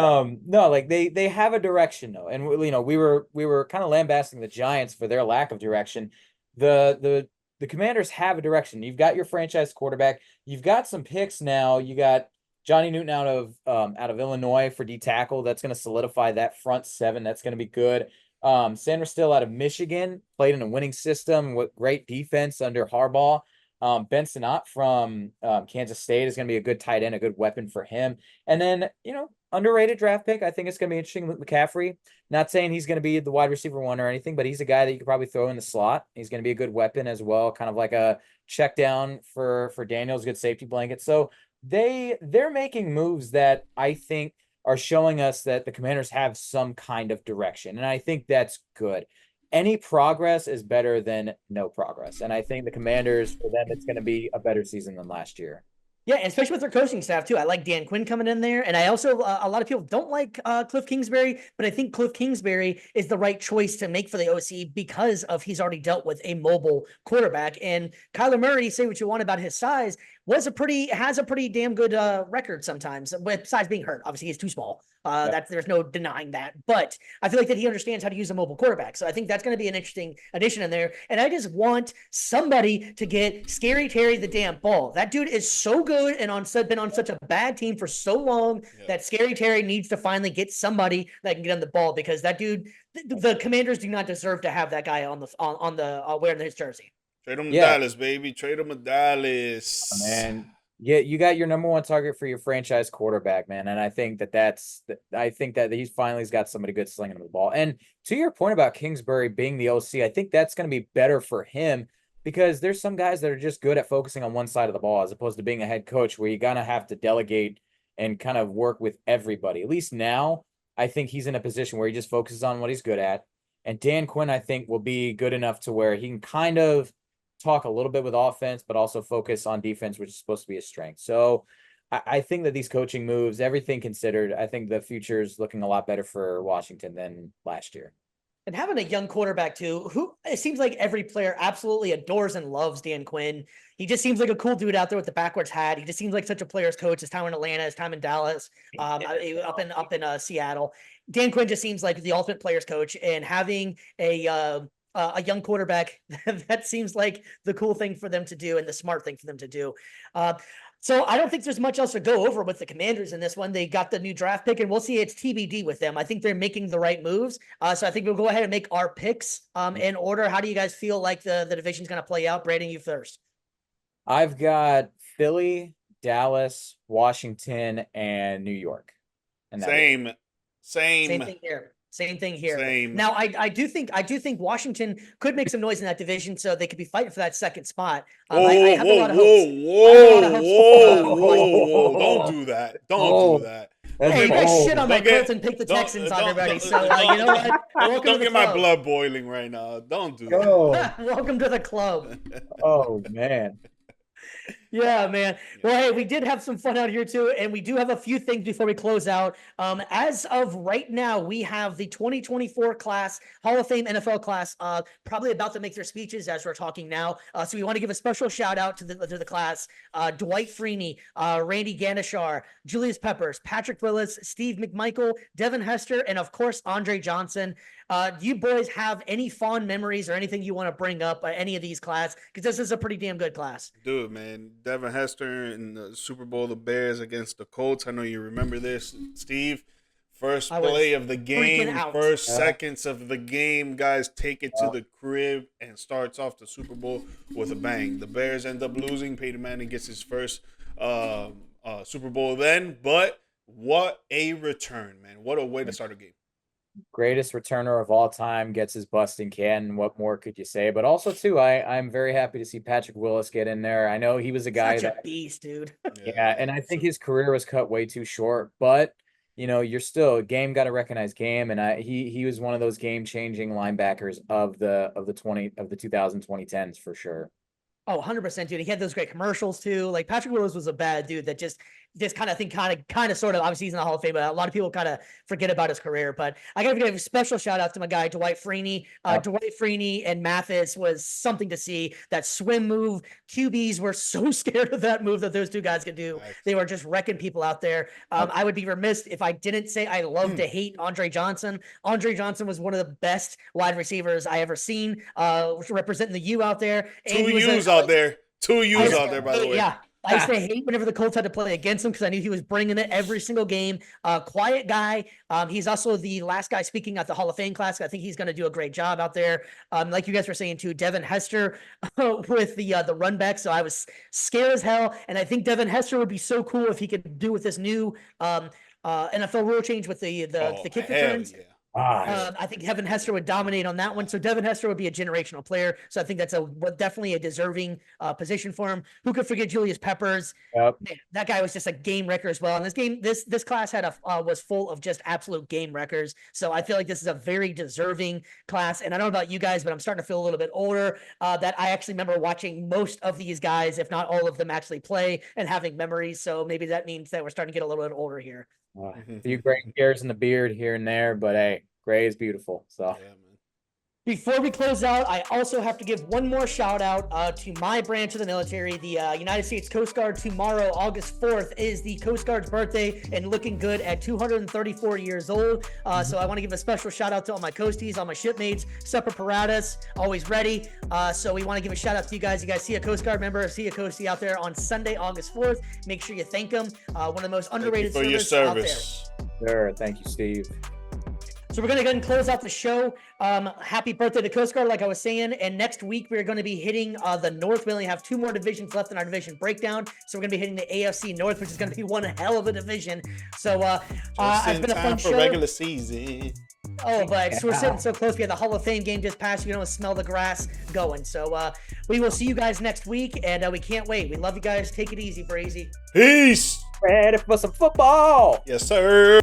Speaker 2: no, like they have a direction though, and we were kind of lambasting the Giants for their lack of direction. The Commanders have a direction. You've got your franchise quarterback. You've got some picks now. You got Johnny Newton out of Illinois for D tackle. That's going to solidify that front seven. That's going to be good. Sandra Still out of Michigan, played in a winning system with great defense under Harbaugh. Ben Sinnott from Kansas State is going to be a good tight end, a good weapon for him. And then, underrated draft pick. I think it's going to be interesting. Luke McCaffrey. Not saying he's going to be the wide receiver one or anything, but he's a guy that you could probably throw in the slot. He's going to be a good weapon as well, kind of like a check down for Daniels, good safety blanket. So they're making moves that I think are showing us that the Commanders have some kind of direction. And I think that's good. Any progress is better than no progress. And I think the Commanders, for them, it's going to be a better season than last year.
Speaker 1: Yeah, especially with their coaching staff, too. I like Dan Quinn coming in there. And I also, a lot of people don't like Cliff Kingsbury, but I think Cliff Kingsbury is the right choice to make for the OC because of he's already dealt with a mobile quarterback. And Kyler Murray, say what you want about his size, has a pretty damn good record sometimes, besides being hurt. Obviously, he's too small. There's no denying that. But I feel like that he understands how to use a mobile quarterback. So I think that's going to be an interesting addition in there. And I just want somebody to get Scary Terry the damn ball. That dude is so good and been on such a bad team for so long that Scary Terry needs to finally get somebody that can get him the ball, because that dude, the Commanders do not deserve to have that guy wearing his jersey.
Speaker 3: Trade him to Dallas, baby. Trade him to Dallas.
Speaker 2: Oh, man. Yeah, you got your number one target for your franchise quarterback, man. And I think that he's finally got somebody good slinging the ball. And to your point about Kingsbury being the OC, I think that's going to be better for him, because there's some guys that are just good at focusing on one side of the ball, as opposed to being a head coach where you're going to have to delegate and kind of work with everybody. At least now, I think he's in a position where he just focuses on what he's good at. And Dan Quinn, I think, will be good enough to where he can kind of talk a little bit with offense, but also focus on defense, which is supposed to be his strength. So I think that these coaching moves, everything considered, I think the future is looking a lot better for Washington than last year.
Speaker 1: And having a young quarterback too, who it seems like every player absolutely adores and loves Dan Quinn. He just seems like a cool dude out there with the backwards hat. He just seems like such a player's coach. His time in Atlanta, his time in Dallas, up in Seattle. Dan Quinn just seems like the ultimate player's coach, and having a young quarterback, that seems like the cool thing for them to do and the smart thing for them to do. So I don't think there's much else to go over with the Commanders in this one. They got the new draft pick, and we'll see. It's TBD with them. I think they're making the right moves. So I think we'll go ahead and make our picks in order. How do you guys feel like the division's going to play out? Brandon, you first.
Speaker 2: I've got Philly, Dallas, Washington, and New York. And
Speaker 3: Same
Speaker 1: thing here. Same thing here. Now, I do think Washington could make some noise in that division, so they could be fighting for that second spot. I have a lot of hopes.
Speaker 3: Whoa. Don't do that. Don't do that.
Speaker 1: Hey, you guys shit on my Colts and pick the Texans already. So, you know what?
Speaker 3: Don't get my blood boiling right now. Don't do
Speaker 1: that. Welcome to the club.
Speaker 2: Oh, man.
Speaker 1: Yeah, man. Well, hey, we did have some fun out here too, and we do have a few things before we close out. As of right now, we have the 2024 class, Hall of Fame NFL class, probably about to make their speeches as we're talking now. So we want to give a special shout out to the class: Dwight Freeney, Randy Ganashar, Julius Peppers, Patrick Willis, Steve McMichael, Devin Hester, and of course Andre Johnson. Do you boys have any fond memories or anything you want to bring up any of these class? Because this is a pretty damn good class.
Speaker 3: Dude, man. Devin Hester in the Super Bowl, the Bears against the Colts. I know you remember this. Steve, first play of the game, first seconds of the game, guys take it to the crib and starts off the Super Bowl with a bang. The Bears end up losing. Peyton Manning gets his first Super Bowl then. But what a return, man. What a way to start a game.
Speaker 2: Greatest returner of all time, gets his busting can. What more could you say? But also, too, I'm very happy to see Patrick Willis get in there. I know he was a guy
Speaker 1: Such a beast, dude.
Speaker 2: Yeah, and I think his career was cut way too short. But you know, you're still game. Got to recognize game, and he was one of those game-changing linebackers of the 2010s for sure.
Speaker 1: Oh, 100%, dude. He had those great commercials too. Like, Patrick Willis was a bad dude that just kind of sort of, obviously he's in the Hall of Fame, but a lot of people kind of forget about his career. But I got to give a special shout out to my guy, Dwight Freeney. Dwight Freeney and Mathis was something to see. That swim move, QBs were so scared of that move that those two guys could do. Nice. They were just wrecking people out there. I would be remiss if I didn't say I love to hate Andre Johnson. Andre Johnson was one of the best wide receivers I ever seen, representing the U out there. And
Speaker 3: Two U's out there, by the way.
Speaker 1: Yeah. I used to hate whenever the Colts had to play against him because I knew he was bringing it every single game. Quiet guy. He's also the last guy speaking at the Hall of Fame class. I think he's going to do a great job out there. Like you guys were saying too, Devin Hester with the run back. So I was scared as hell. And I think Devin Hester would be so cool if he could do with this new NFL rule change with the kick returns.
Speaker 3: Yeah.
Speaker 1: I think Devin Hester would dominate on that one. So Devin Hester would be a generational player. So I think that's definitely a deserving position for him. Who could forget Julius Peppers?
Speaker 2: Yep.
Speaker 1: Man, that guy was just a game wrecker as well. And this class was full of just absolute game wreckers. So I feel like this is a very deserving class. And I don't know about you guys, but I'm starting to feel a little bit older. That I actually remember watching most of these guys, if not all of them, actually play and having memories. So maybe that means that we're starting to get a little bit older here.
Speaker 2: A few gray hairs in the beard here and there, but hey, gray is beautiful. So,
Speaker 3: yeah, man.
Speaker 1: Before we close out, I also have to give one more shout out to my branch of the military, the United States Coast Guard. Tomorrow, August 4th, is the Coast Guard's birthday, and looking good at 234 years old. So I want to give a special shout out to all my coasties, all my shipmates, Semper Paratus, always ready. So we want to give a shout out to you guys. You guys see a Coast Guard member, see a coastie out there on Sunday, August 4th. Make sure you thank them. One of the most underrated
Speaker 3: Thank you for your
Speaker 1: service out there.
Speaker 2: Sure. Thank you, Steve.
Speaker 1: So we're going to go ahead and close out the show. Happy birthday to Coast Guard, like I was saying. And next week, we're going to be hitting the North. We only have 2 more divisions left in our division breakdown. So we're going to be hitting the AFC North, which is going to be one hell of a division. So it's been a fun show.
Speaker 3: Regular season.
Speaker 1: Oh, but we're sitting so close. We had the Hall of Fame game just passed. You can almost smell the grass going. So we will see you guys next week, and we can't wait. We love you guys. Take it easy, Brazy.
Speaker 3: Peace.
Speaker 2: Ready for some football.
Speaker 3: Yes, sir.